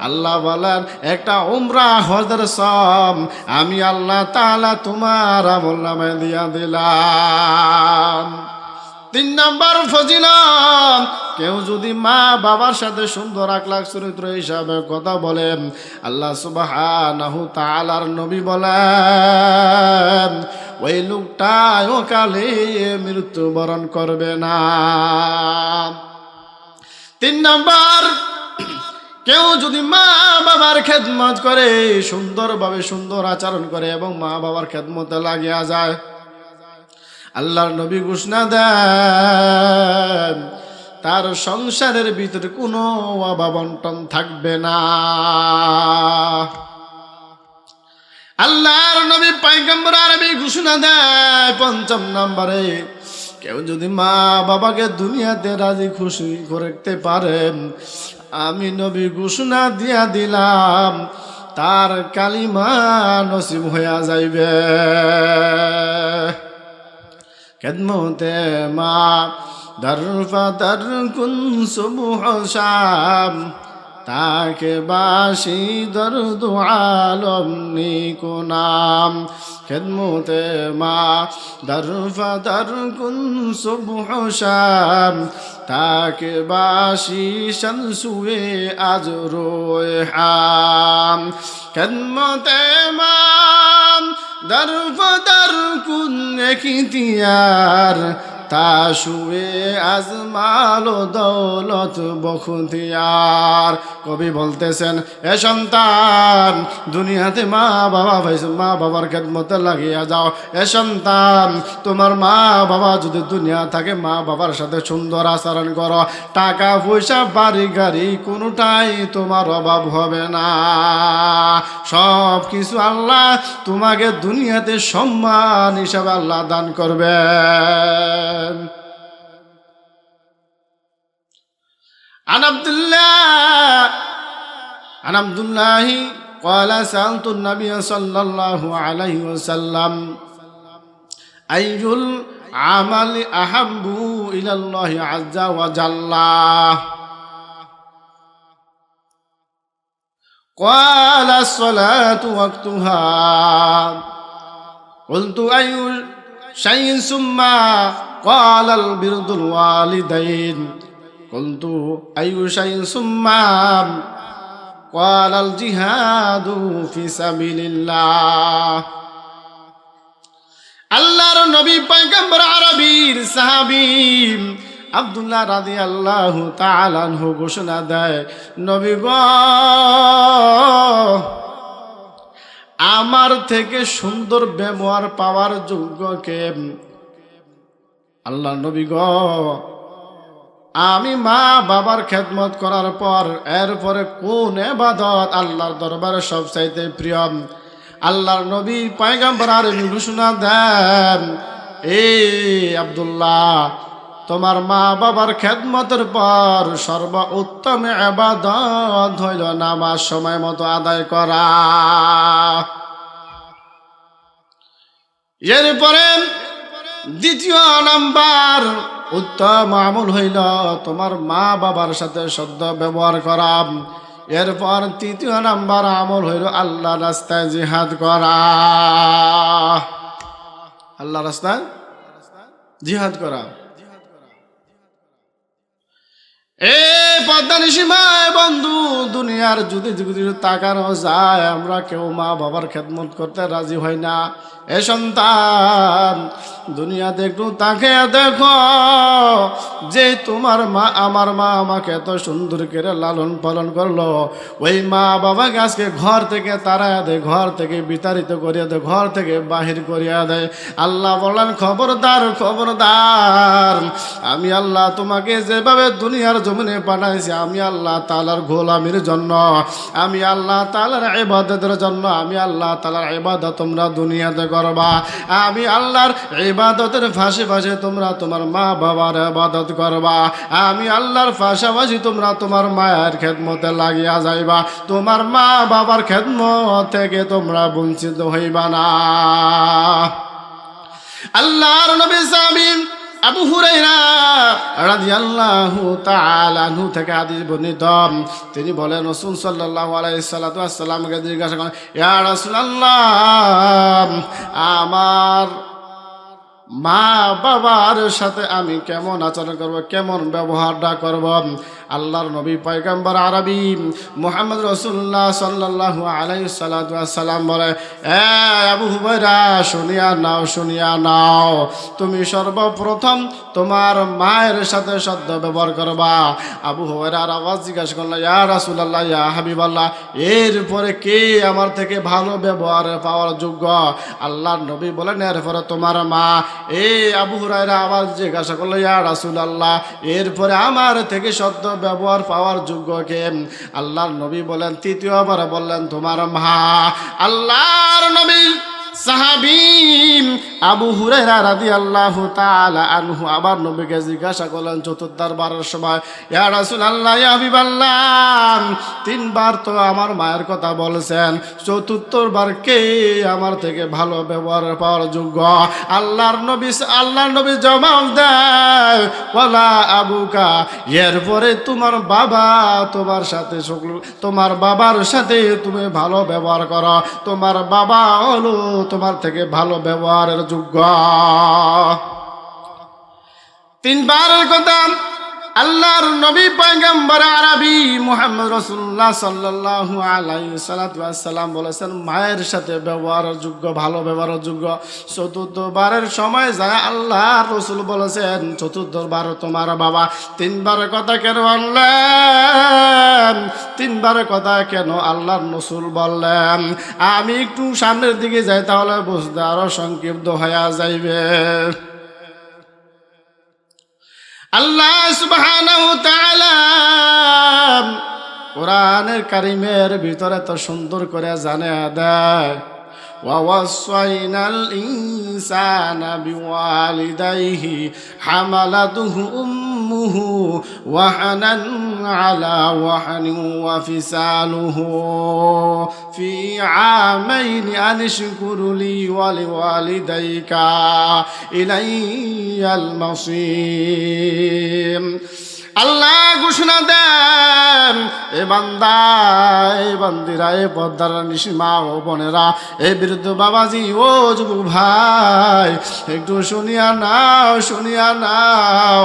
আল্লাহ বলেন একটা উমরা হজের সওয়াব আমি আল্লাহ তাআলা তোমার আমলনামায় দিয়া দিলাম। 3 নম্বর ফজিলত, কেউ যদি মা বাবার সাথে সুন্দর আখলাক চরিত্র হিসাবে কথা বলে, আল্লাহ সুবহানাহু তাআলার নবী বলেন ওই লোকটা কালে মৃত্যুবরণ করবে না। 3 নম্বর, কেউ যদি মা বাবার খেদমত করে, সুন্দরভাবে সুন্দর আচরণ করে এবং মা বাবার খেদমতে লাগিয়া যায়, আল্লাহর নবী ঘোষণা দেন তার সংসারের ভিতরে কোনো অভাব অনটন থাকবে না। আল্লাহর নবী পয়গম্বর আরবি ঘোষণা দেয় 5 নম্বরে, কেউ যদি মা বাবাকে দুনিয়াতে রাজি খুশি করতে পারেন, আমি নবী ঘোষণা দিয়া দিলাম তার কালিমা নসিব হইয়া যাইবে। খেদমতে মা দরফাদর কুন সুবহ শাম, তাকে বাসি দরদ আলম নিকো নাম। খেদমতে মা দরফাদর কুন সুবহ শাম, তাকে বাসি শামসুয়ে আজ রোয়ে হাম। খেদমতে মা দরফাদর কুন এখতিয়ার, তাশুয়ে আজমালো দৌলত বখতিয়ার। কবি বলতেছেন, এ সন্তান দুনিয়াতে মা বাবার খেদমতে লাগিয়া যাও। এ সন্তান তোমার মা বাবা যদি দুনিয়া থাকে, মা বাবার সাথে সুন্দর আচরণ করো, টাকা পয়সা বাড়ি গাড়ি কোনোটাই তোমার অভাব হবে না। সব কিছু আল্লাহ তোমাকে দুনিয়াতে সম্মান হিসাবে আল্লাহ দান করবেন। عن عبد الله قال سألت النبي صلى الله عليه وسلم أي العمل أحب إلى الله عز وجل؟ قال الصلاة وقتها. قلت أي شيء ثم؟ قال البر الوالدين. قلت أي شيء ثم؟ قال الجهاد في سبيل الله. আল্লাহর নবী পয়গম্বর আরবীর সাহাবী আব্দুল্লাহ রাদিয়াল্লাহু তাআলা আনহু ঘোষণা দেয়, নবী গো, আমার থেকে সুন্দর ব্যবহার পাওয়ার যোগ্য কে? আল্লাহর নবী গো, আমি মা বাবার খেদমত করার পর এরপরে কোন ইবাদত আল্লাহর দরবারে সবচাইতে প্রিয়? আল্লাহর নবী পয়গম্বর আরবি ঘোষণা দেন, এ আব্দুল্লাহ, তোমার মা বাবার খেদমতের পর সর্বোত্তম ইবাদত হইল নামাজ সময় মতো আদায় করা। এরপরে দ্বিতীয় নাম্বার উত্তম আমল হইল তোমার মা বাবার সাথে সদ্য ব্যবহার করা। এরপর তৃতীয় নাম্বার আমল হইল আল্লাহ রাস্তায় জিহাদ করা। আল্লাহ রাস্তায় জিহাদ করা। এ পদ্মানি সীমায় বন্ধু, দুনিয়ার যদি তাকানো যায়, আমরা কেউ মা বাবার খেদমত করতে রাজি হই না। এ সন্তান, দুনিয়াতে একটু তাকে দেখো, যে তোমার মা, আমার মা আমাকে এত সুন্দর করে লালন পালন করলো, ওই মা বাবাকে আজকে ঘর থেকে তাড়াইয়া দেয়, ঘর থেকে বিতাড়িত করিয়া দেয়, ঘর থেকে বাহির করিয়া দেয়। আল্লাহ বলেন, খবরদার খবরদার, আমি আল্লাহ তোমাকে যেভাবে দুনিয়ার জমিনে পাঠাইছি, আমি আল্লাহ তাআলার গোলামির জন্য, আমি আল্লাহ তাআলার ইবাদতের জন্য, আমি আল্লাহ তাআলার ইবাদত তোমরা দুনিয়াতে করবা। আমি আল্লাহর ইবাদতের পাশাপাশি তোমরা তোমার মা বাবার ইবাদত করবা। আমি আল্লাহর পাশাপাশি তোমরা তোমার মায়ের খেদমতে লাগিয়া যাইবা। তোমার মা বাবার খেদমত থেকে তোমরা বঞ্চিত হইবা না। আল্লাহর নবী সাহাবী আবু হুরায়রা রাদিয়াল্লাহু তাআলা আনহু থেকে হাদিস বর্ণিত, তিনি বলেন রাসূল সাল্লাল্লাহু আলাইহি সাল্লামকে জিজ্ঞাসা করেন, ইয়া রাসূলুল্লাহ, আমার মা বাবার সাথে আমি কেমন আচরণ করব, কেমন ব্যবহারটা করব? আল্লাহর নবী পয়গম্বর আরবি মুহাম্মদ রাসূলুল্লাহ সাল্লাল্লাহু আলাইহি সাল্লাম বলে, এ আবু হুরায়রা, শুনিয়া নাও, তুমি সর্বপ্রথম তোমার মায়ের সাথে সদ্য ব্যবহার করবা। আবু হুরায়রার আওয়াজ জিজ্ঞাসা করলো, ইয়া রাসূলুল্লাহ, ইয়া হাবিবাল্লাহ, এরপরে কে আমার থেকে ভালো ব্যবহার পাওয়ার যোগ্য? আল্লাহর নবী বলেন, এরপরে তোমার মা। আবু হুরায়রা আবার জিজ্ঞাসা করলো, ইয়া রাসূলুল্লাহ, এরপরে আমার থেকে সদ্য ব্যবহার পাওয়ার যোগ্য কে? আল্লাহর নবী বলেন, তৃতীয়বার বললেন, তোমার মা। আল্লাহর নবী সাহাবী আবু হুরায়রা রাদিয়াল্লাহু তাআলা আনহু আবার নবীকে জিজ্ঞাসা করলেন চতুর্থবারের সময়, ইয়া রাসূলুল্লাহ, ইয়া হাবিবাল্লাহ, তিনবার তো আমার মায়ের কথা বলেছেন, চতুর্থবার কে আমার থেকে ভালো ব্যবহার পাওয়ার যোগ্য? আল্লাহর নবী জবাব দেয়, ওয়ালা আবুকা, এরপরে তোমার বাবা, তোমার বাবার সাথে তুমি ভালো ব্যবহার করো। তোমার বাবা হলো তোমার থেকে ভালো ব্যবহারের যোগ্য। তিনবারের কথা আল্লাহর নবী পয়গম্বর আরবি মুহাম্মদ রাসূলুল্লাহ সাল্লাল্লাহু আলাইহি সাল্লাম বলেছেন, মায়ের সাথে ব্যবহারের যোগ্য, ভালো ব্যবহারের যোগ্য। চতুর্থবারের সময় যায় আল্লাহর রাসূল বলেছেন, চতুর্থবার তোমার বাবা। তিনবারের কথা কেন বললেন? তিনবারের কথা কেন আল্লাহর রাসূল বললেন? আমি একটু সামনের দিকে যাই, তাহলে বুঝতে আরো সংক্ষিপ্ত হয়ে যাইবে। আল্লাহ সুবহানাহু ওয়া তাআলা কোরআনের কারীমের ভিতরে তো সুন্দর করে জানিয়ে দেয়, ووصينا الإنسان بوالديه حملته أمه وهنا على وهن وفصاله في عامين أن اشكر لي ولوالديك إلي المصير। আল্লাহ ঘোষণা দেন, এ বান্দা, এ বান্দিরা, এ পর্দার নিশিমা ও বোনেরা, এ বৃদ্ধ বাবাজি, ও যুবক ভাই, একটু শুনিয়া নাও।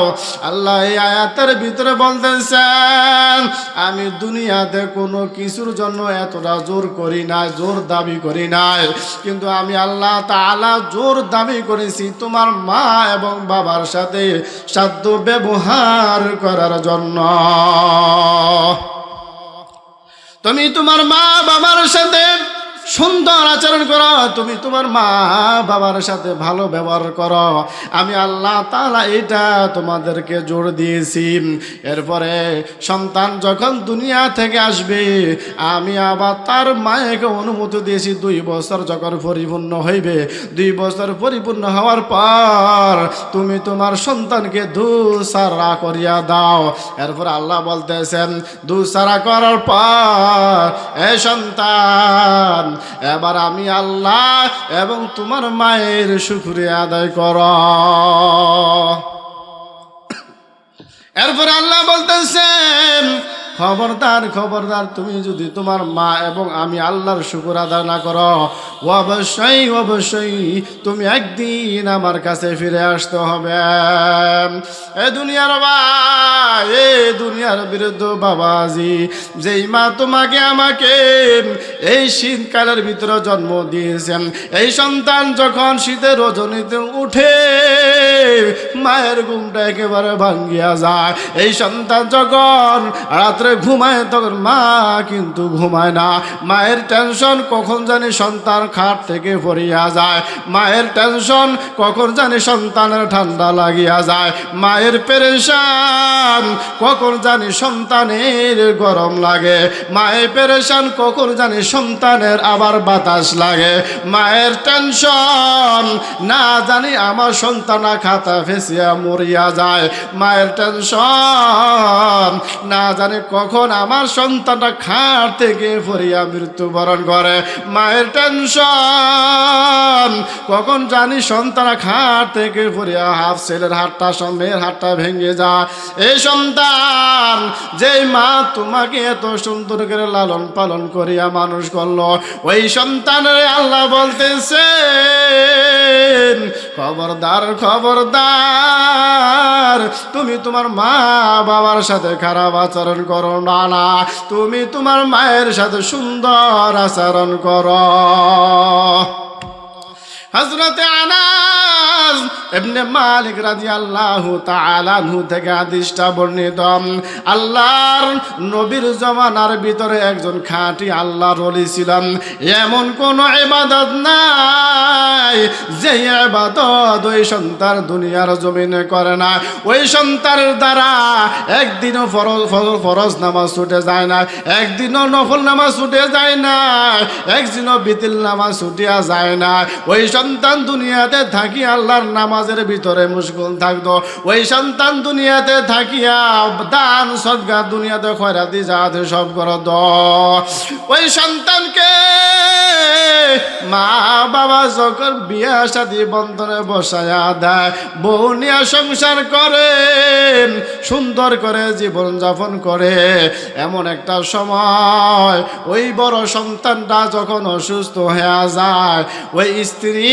আল্লাহ এই আয়াতের ভিতরে বলতেছেন, আমি দুনিয়াতে কোনো কিছুর জন্য এতটা জোর করি নাই, জোর দাবি করি নাই, কিন্তু আমি আল্লাহ তাআলা জোর দাবি করেছি তোমার মা এবং বাবার সাথে সাধ্য ব্যবহার করার জন্য। তুমি তোমার মা বাবার সাথে সুন্দর আচরণ করো, তুমি তোমার মা বাবার সাথে ভালো ব্যবহার করো। আমি আল্লাহ তাআলা এটা তোমাদেরকে জোর দিয়েছি। এরপরে সন্তান যখন দুনিয়া থেকে আসবে, আমি আবার তার মায়েকে অনুমতি দিয়েছি 2 বছর যখন পরিপূর্ণ হইবে, 2 বছর পরিপূর্ণ হওয়ার পর তুমি তোমার সন্তানকে দুসারা করিয়া দাও। এরপর আল্লাহ বলতেছেন, দুসারা করার পর এ সন্তান, এবার আমি আল্লাহ এবং তোমার মায়ের শুকরিয়া আদায় করো। এরপর আল্লাহ বলতেছেন, খবরদার, তুমি যদি তোমার মা এবং আমি আল্লাহর শুকর আদায় না করো, অবশ্যই তুমি একদিন আমার কাছে ফিরে আসতে হবে। এ দুনিয়ার বিরুদ্ধ বাবাজি, যেই মা তোমাকে আমাকে এই শীতকালের ভিতরে জন্ম দিয়েছেন, এই সন্তান যখন শীতের রজনীতে উঠে মায়ের ঘুমটা একেবারে ভাঙ্গিয়া যায়, এই সন্তান যখন রাত রাত্রে ঘুমায় তখন মা কিন্তু ঘুমায় না। মায়ের টেনশন কখন জানি সন্তান খাট থেকে পড়িয়া যায়, মায়ের টেনশন কখন জানি সন্তানের ঠান্ডা লাগিয়া যায়, মায়ের পেরেশান কখন জানি সন্তানের গরম লাগে, মায়ের পেরেশান কখন জানি সন্তানের আবার বাতাস লাগে, মায়ের টেনশন না জানি আমার সন্তান খাতা ফেসিয়া মরিয়া যায়, মায়ের টেনশন না জানি কখন আমার সন্তানটা খাট থেকে পড়িয়া মৃত্যুবরণ করে, মায়ের টেনশন কখন জানি সন্তান খাট থেকে পড়িয়া হাফ ছেলের হাতটা মেয়ের হাতটা ভেঙে যায়। এই সন্তান যেই মা তোমাকে এত সুন্দর করে লালন পালন করিয়া মানুষ করলো, ওই সন্তানের আল্লাহ বলতেছে খবরদার খবরদার, তুমি তোমার মা বাবার সাথে খারাপ আচরণ করো না, তুমি তোমার মায়ের সাথে সুন্দর আচরণ করো। হযরতে আনাস ইবনে মালিক রাদিয়াল্লাহু তাআলা আনহু থেকে হাদিসটা বর্ণিত। আল্লাহর নবীর জমানার ভিতরে একজন খাঁটি আল্লাহর ওলি ছিলেন। এমন কোন ইবাদত নাই যে ইবাদত ওই সন্তান দুনিয়ার জমিনে করে না। ওই সন্তানের দ্বারা একদিনও ফরজ নামাজ ছুটে যায় না, একদিনও নফল নামাজ ছুটে যায় না, একদিনও বিতিল নামাজ ছুটিয়া যায় না। ওই সন্তান দুনিয়াতে থাকি আল্লাহর নামাজের ভিতরে মুশগুল থাকতো। ওই সন্তান দুনিয়াতে থাকিয়া দান সদকা দুনিয়াতে খয়রাতি জাহাতে সব করত। ওই সন্তানকে মা বাবা যখন বিয়া শাদী বন্ধনে বসায়া দেয়, বউ নিয়া সংসার করে, সুন্দর করে জীবন যাপন করে, এমন একটা সময় ওই বড় সন্তানটা যখন অসুস্থ হয়ে যায়, ওই স্ত্রী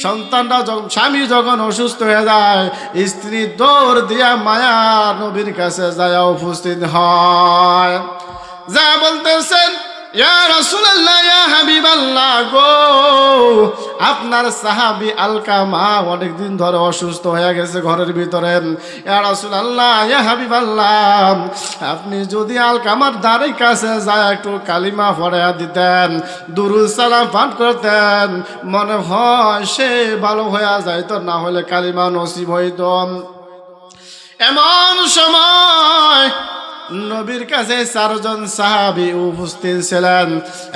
সন্তানটা যখন স্বামী যখন অসুস্থ হয়ে যায়, স্ত্রী দৌড় দিয়া মায়া নবীর কাছে যায় উপস্থিত হয়। যা বলতেছেন ইয়া রাসূলুল্লাহ ইয়া হাবিবাল্লাহ গো, আপনার সাহাবী আলকামা অনেকদিন ধরে অসুস্থ হয়ে গেছে ঘরের ভিতরে। ইয়া রাসূলুল্লাহ ইয়া হাবিবাল্লাহ, আপনি যদি আলকামার দ্বারের কাছে যায় একটু কালিমা পড়ায়া দিতেন, দুরূদ সালাম পাঠ করতেন, মনে হয় সে ভালো হয়ে যাইতো, না হলে কালিমা নসিব হইত। এমন সময় নবীর কাছে চারজন সাহাবী উপস্থিত ছিলেন।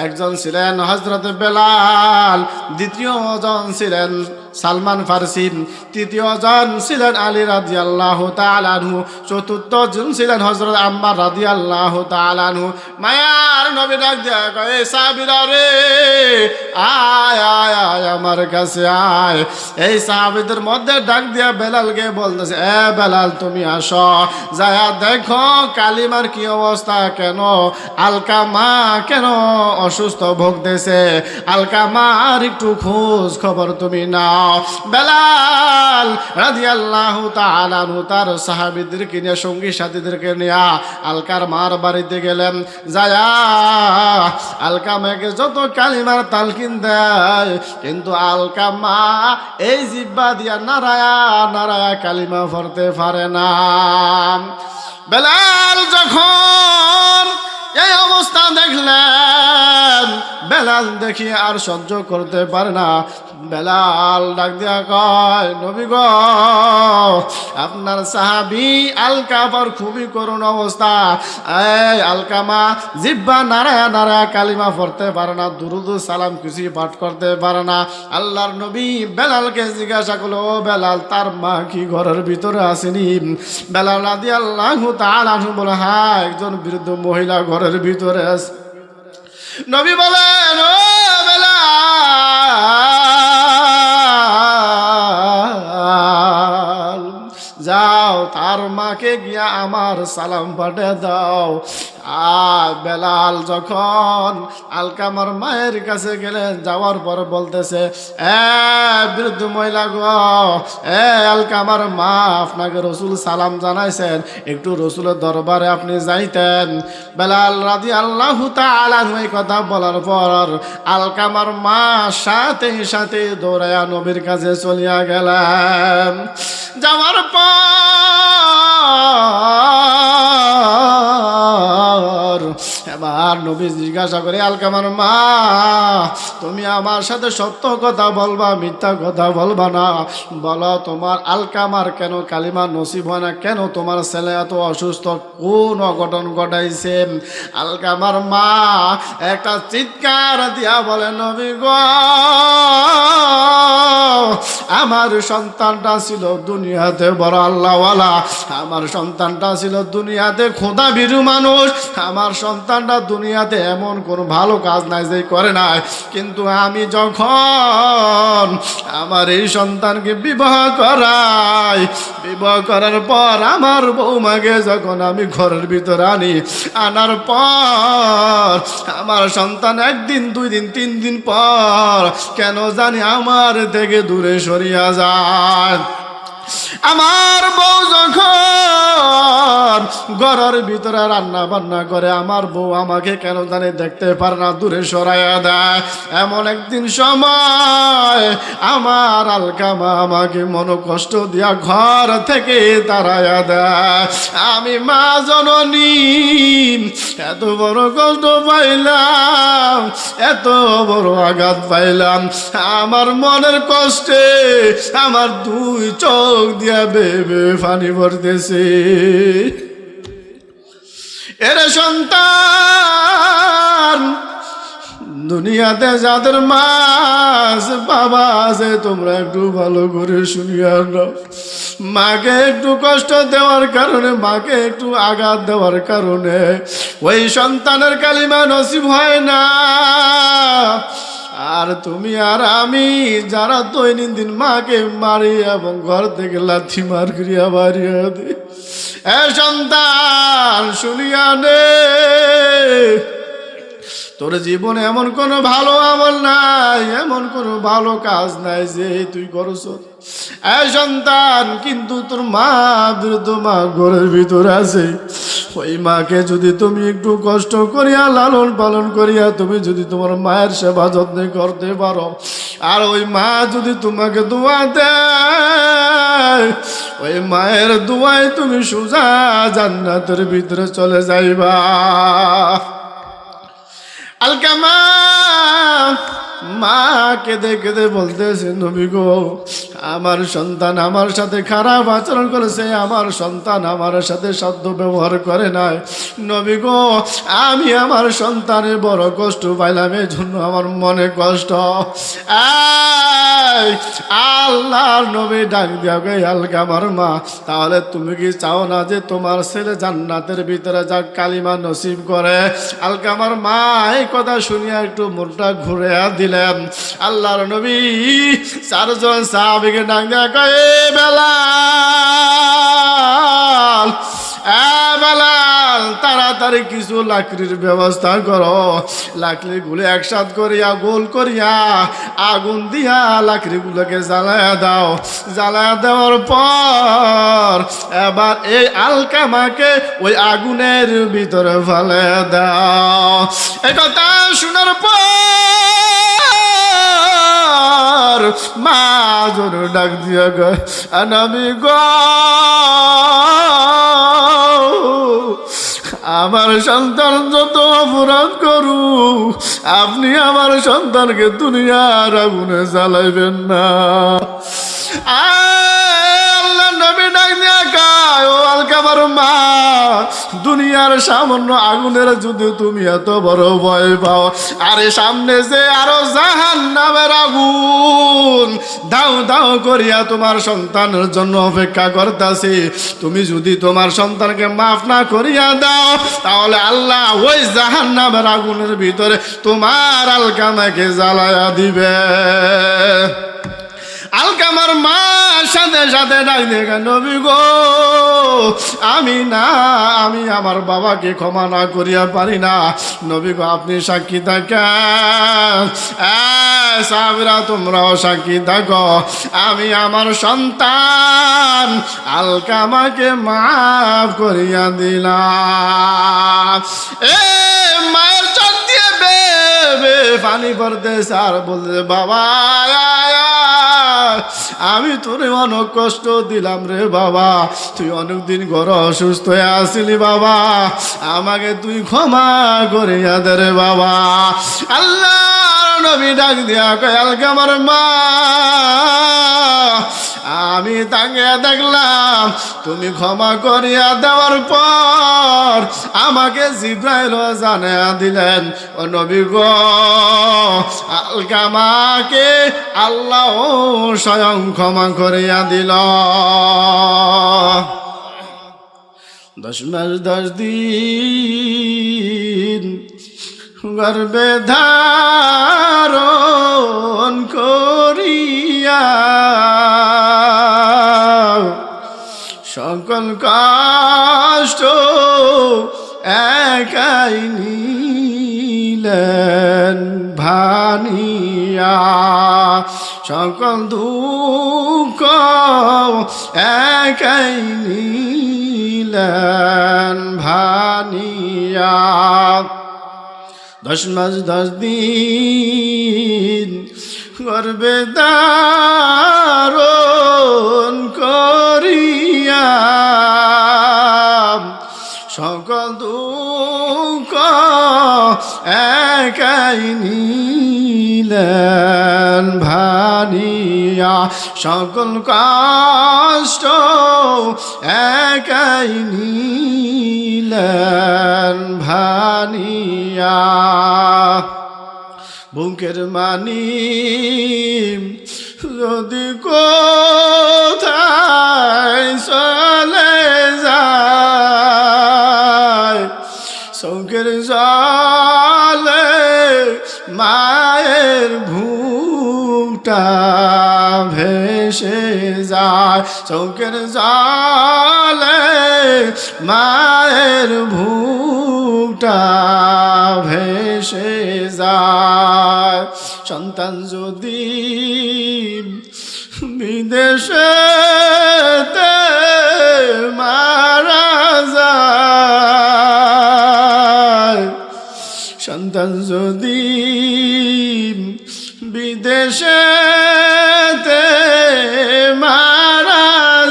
একজন ছিলেন হযরত বেলাল, দ্বিতীয় জন ছিলেন সালমান ফারসি, তৃতীয় জন ছিলেন আলী রাদিয়াল্লাহু তাআলা আনহু, চতুর্থ জন ছিলেন হযরত আম্মার রাদিয়াল্লাহু তাআলা আনহু। মায়ার নবী ডাক দিয়া কয়, সাহাবীরা রে, আয় আয় আয় আমার কাছে আয়। এই সাহাবীদের মধ্যে ডাক দিয়া বেলালকে বলতেছে, এ বেলাল তুমি আসো, যায়া দেখো কালিমার কি অবস্থা, কেন আলকামা কেন অসুস্থ ভুগতেছে, আলকামার একটু খোঁজ খবর তুমি নাও। বেলাল রাদিয়াল্লাহু তাআলা আনহু তার সাহাবীদেরকে নিয়ে, সঙ্গী সাথীদেরকে নিয়ে আলকার মার বাড়িতে গেলেন। যায়া আলকামাকে যত কালিমার তালকিন দেয়, কিন্তু আলকামা এই জিহ্বা দিয়া নারায়া নারায়া কালিমা পড়তে পারে না। বেলাল যখন এই অবস্থা দেখলেন, বেলাল দেখি আর সহ্য করতে পারে না। বেলাল ডাক দিয়া কয়, নবী গো, আপনার সাহাবী আলকামার খুবই করুণ অবস্থা। এই আলকামা জিহ্বা নারায়া নারায়া কালিমা পড়তে পারে না, দুরূদ সালাম কিছুই পাঠ করতে পারে না। আল্লাহর নবী বেলালকে জিজ্ঞাসা করলো, ও বেলাল, তার মা কি ঘরের ভিতরে আসেনি? বেলাল রাদিয়াল্লাহু তাআলা আনহু বলে, হ্যাঁ, একজন বৃদ্ধ মহিলা ঘরের ভিতরে আছে। নবী বলেন, ও বেলাল, যাও তার মাকে গিয়া আমার সালাম পাঠিয়ে দাও। বেলাল যখন আলকামার মায়ের কাছে গেলেন, যাওয়ার পর বলতেছে, বৃদ্ধ মহিলা গো, আলকামার মা, আপনাকে রসুল সালাম জানাইছেন, একটু রসুলের দরবারে আপনি যাইতেন। বেলাল রাদিয়াল্লাহু তাআলা আনহু এই কথা বলার পর আলকামার মা সাথে সাথে দৌড়ায়া নবীর কাছে চলিয়া গেলেন। যাওয়ার পর পর এবার নবী জিজ্ঞাসা করে আলকামার মা, তুমি আমার সাথে সত্য কথা বলবা, মিথ্যা কথা বলবা না? বলো, তোমার আলকামার কেন কালিমা নসিব হয় না? কেন তোমার ছেলে এত অসুস্থ? কোন অঘটন ঘটাইছে? আলকামার মা একটা চিৎকার দিয়া বলে, নবী গো, আমার সন্তানটা ছিল দুনিয়াতে বড় আল্লাহওয়ালা, আমার সন্তানটা ছিল দুনিয়াতে খোদা ভীরু মানুষ, আমার সন্তানটা দুনিয়াতে এমন কোনো ভালো কাজ নাই যে করে নাই। কিন্তু আমি যখন আমার এই সন্তানকে বিবাহ করাই, বিবাহ করার পর আমার বৌমাকে যখন আমি ঘরের ভিতরে আনার পর আমার সন্তান একদিন, 2 দিন, 3 দিন পর কেন জানি আমার থেকে দূরে সরিয়া যায়। আমার বউ যখন ঘরের ভিতরে রান্না বান্না করে, আমার বউ আমাকে কেন জানি দেখতে পারে না, দূরে সরাইয়া দেয়। এমন একদিন সময় আমার আলকামা আমাকে মনোকষ্ট দিয়া ঘর থেকে তাড়াইয়া দেয়। আমি মা জননী এত বড় কষ্ট পাইলাম, এত বড় আঘাত পাইলাম, আমার মনের কষ্টে আমার 2 চোখ দিয়া বেবে পানি পড়তেছে। এরে সন্তান, দুনিয়াতে যাদের মা আছে, বাবা আছে, তোমরা একটু ভালো করে শুনিয়া নাও। মাকে একটু কষ্ট দেওয়ার কারণে, মাকে একটু আঘাত দেওয়ার কারণে ওই সন্তানের কালিমা নসিব হয় না। আর তুমি আর আমি যারা দৈনন্দিন মাকে মারি এবং ঘর থেকে লাথি মার করিয়া বাড়িয়া দিই, এ সন্তান শুনিয়া নে, তোর জীবনে এমন কোনো ভালো আমল নাই, এমন কোনো ভালো কাজ নাই যে তুই করছ। এই সন্তান, কিন্তু তোর মা বিরুদ্ধ মা ঘরের ভিতরে আছে। ওই মাকে যদি তুমি একটু কষ্ট করিয়া লালন পালন করিয়া তুমি যদি তোমার মায়ের সেবা যত্ন করতে পারো, আর ওই মা যদি তোমাকে দোয়া দেয়, ওই মায়ের দোয়ায় তুমি সোজা জান্নাতের ভিতরে চলে যাইবা। আলকামা মা কেঁদে কেঁদে বলতেছে, নবী গো, আমার সন্তান আমার সাথে খারাপ আচরণ করেছে, আমার সন্তান আমার সাথে সদ্য ব্যবহার করে নাই। নবী গো, আমি আমার সন্তানের বড় কষ্ট পাইলাম, এই জন্য আমার মনে কষ্ট। আল্লাহর নবী ডাক দিয়া গে, আলকামার মা, তাহলে তুমি কি চাও না যে তোমার ছেলে জান্নাতের ভিতরে যাক, কালিমা নসিব করে? আলকামার মা এই কথা শুনিয়া একটু মনটা ঘুরে দিলেন। আল্লাহর নবী 4 জন সাহাবীকে ডাক দিয়া কয়, বেলাল, বেলাল, তাড়াতাড়ি কিছু লাকড়ির ব্যবস্থা করো। লাকড়ি গুলো একসাথ করিয়া গোল করিয়া আগুন দিয়া লাকড়িগুলোকে জ্বালায়া দাও। জ্বালায়া দেওয়ার পর এবার এই আলকামাকে ওই আগুনের ভিতরে ফেলে দাও। এই কথা শোনার পর মা জোর ডাক দিয়া গয়, নবী গো, আমার সন্তান যত অপরাধ করুক, আপনি আমার সন্তানকে দুনিয়ার আগুনে জ্বালাইবেন না। আল্লাহ নবী ডাক দিয়া কয়, ও আলকামার মা, দুনিয়ার সামান্য আগুনের যদি তুমি এত বড় ভয় পাও, আরে সামনে যে আরো জাহান্নামের আগুন দাও দাও করিয়া তোমার সন্তানের জন্য অপেক্ষা করতেছে, তুমি যদি তোমার সন্তানকে মাফ না করিয়া দাও, তাহলে আল্লাহ ওই জাহান্নামের আগুনের ভিতরে তোমার আলকামাকে জ্বালায়া দিবে। আলকামার মা সাথে সাথে ডাক দিয়ে, নবী গো, আমি আমার বাবাকে ক্ষমা না করিয়া পারি না। নবী গো, আপনি সাক্ষী থাকেন, সাহাবীরা তোমরাও সাক্ষী থাকো, আমি আমার সন্তান আলকামাকে মাফ করিয়া দিলাম। মায়ের চোখ দিয়ে পানি পড়তেছে আর বলতে, বাবা আমি তোরে অনেক কষ্ট দিলাম রে বাবা, তুই অনেকদিন ঘর অসুস্থ হয়ে আসিলি বাবা, আমাকে তুই ক্ষমা করিয়া দে রে বাবা। আল্লাহ নবী ডাক দিয়া কয় আলকে আমার মা, আমি তাকে দেখলাম তুমি ক্ষমা করিয়া দেওয়ার পর আমাকে জিব্রাইল জানিয়ে দিলেন, ও নবী গো, আলকামাকে আল্লাহ স্বয়ং ক্ষমা করিয়া দিল। 10 মাস 10 দিন গর্ভে ধারণ করিয়া সকল কষ্ট একাই নিলেন ভানিয়া, সকল দুঃখ একাই নিলেন ভানিয়া। 10 মাস 10 দিন গর্ভে ধারণ করিয়া সকল দুঃখ একাই নিলেন ভানিয়া, সকল কষ্ট একাই নিলেন ভানিয়া। বুকের মানি যদি কোথায় চলে যায়, চৌকের জলে মায়ের বুকটা ভেসে যায়, চৌকের জলে মায়ের বুকটা ভেসে যায়। সন্তান যদি বিদেশেতে মারা যায়, সন্তান যদি বিদেশেতে মারা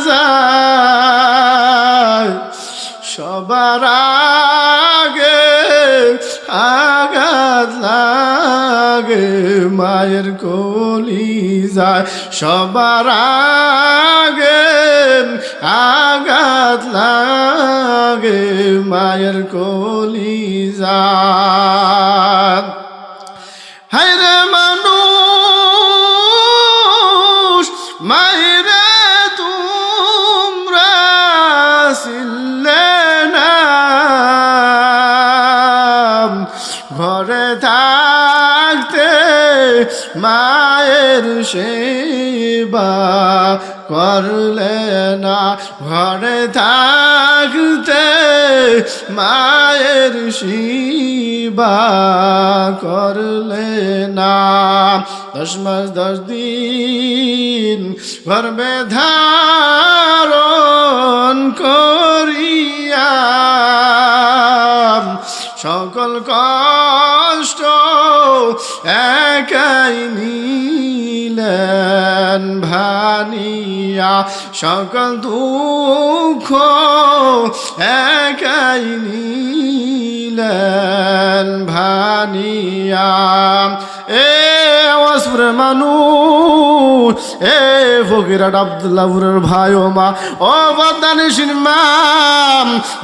যায়, সবার আগে আঘাত লাগে মায়ের কলিজায়, সবার আগে আঘাত লাগে মায়ের কলিজায়। হায়রে মানুষ মায়েরে তোমরা ছিলে না, ঘরে থাকতে মায়ের সেবা করলে না, ঘরে থাকতে মায়ের সেবা করলে না। 10 মাস 10 দিন গর্ভে ধারণ করিয়া সকল কষ্ট একাই নিলেন ভানিয়া, সকল দুঃখ একাই নিলেন ভানিয়া। এ ওয়াসপুরে মানুষ, এ ফকিরাট আব্দুল্লাহপুরের ভাই ও মা, ও বদানিসিন মা,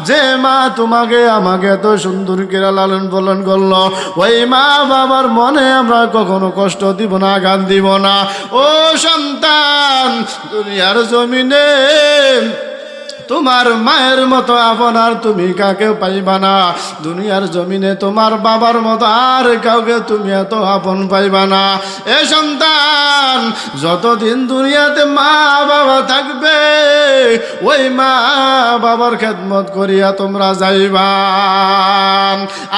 যে মা তোমাকে আমাকে এত সুন্দর করে লালন পালন করলো, ওই মা বাবার মনে আমরা কখনো কষ্ট দিব না, আঘাত দিব না। ও সন্তান, দুনিয়ার জমিনে তোমার মায়ের মতো আপন আর তুমি কাকে পাইবা না, দুনিয়ার জমিনে তোমার বাবার মতো আর কাউকে তুমি এত আপন পাইবা না। এ সন্তান, যতদিন দুনিয়াতে মা বাবা থাকবে ওই মা বাবার খেদমত করিয়া তোমরা যাইবা।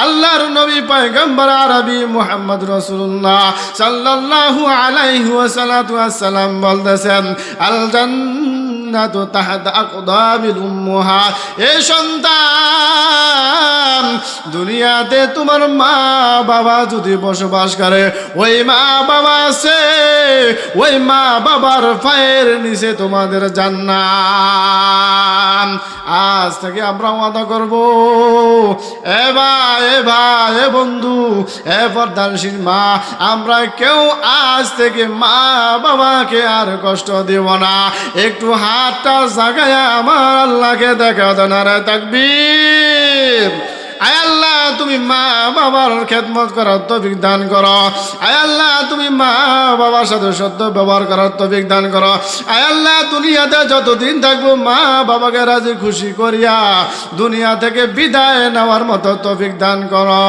আল্লাহর নবী পয়গম্বর আরবি মুহাম্মদ রাসূলুল্লাহ সাল্লাল্লাহু আলাইহি ওয়াসাল্লাম বলতেছেন, আল জান্নাতু তাহতা আকদামিল উম্মাহাত। এ সন্তান, দুনিয়াতে তোমার মা বাবা যদি বসবাস করে, ওই মা বাবা আছে, ওই মা বাবার পায়ের নিচে তোমাদের জান্নাত। আজ থেকে আমরা ওয়াদা করব, এ ভাই এ বন্ধু, এ পর্দানশীল মা, আমরা কেউ আজ থেকে মা বাবাকে আর কষ্ট দেব না। একটু হাতটা জাগায় আমার আল্লাহকে দেখা দেনারে তাকবীর। আয় আল্লাহ, তুমি মা বাবার খেদমত করার তৌফিক দান করো। আয় আল্লাহ, তুমি মা বাবার সাথে সত্য ব্যবহার করার তৌফিক দান করো। আয় আল্লাহ, দুনিয়াতে যতদিন থাকবো মা বাবাকে রাজি খুশি করিয়া দুনিয়া থেকে বিদায় নেওয়ার মতো তৌফিক দান করো।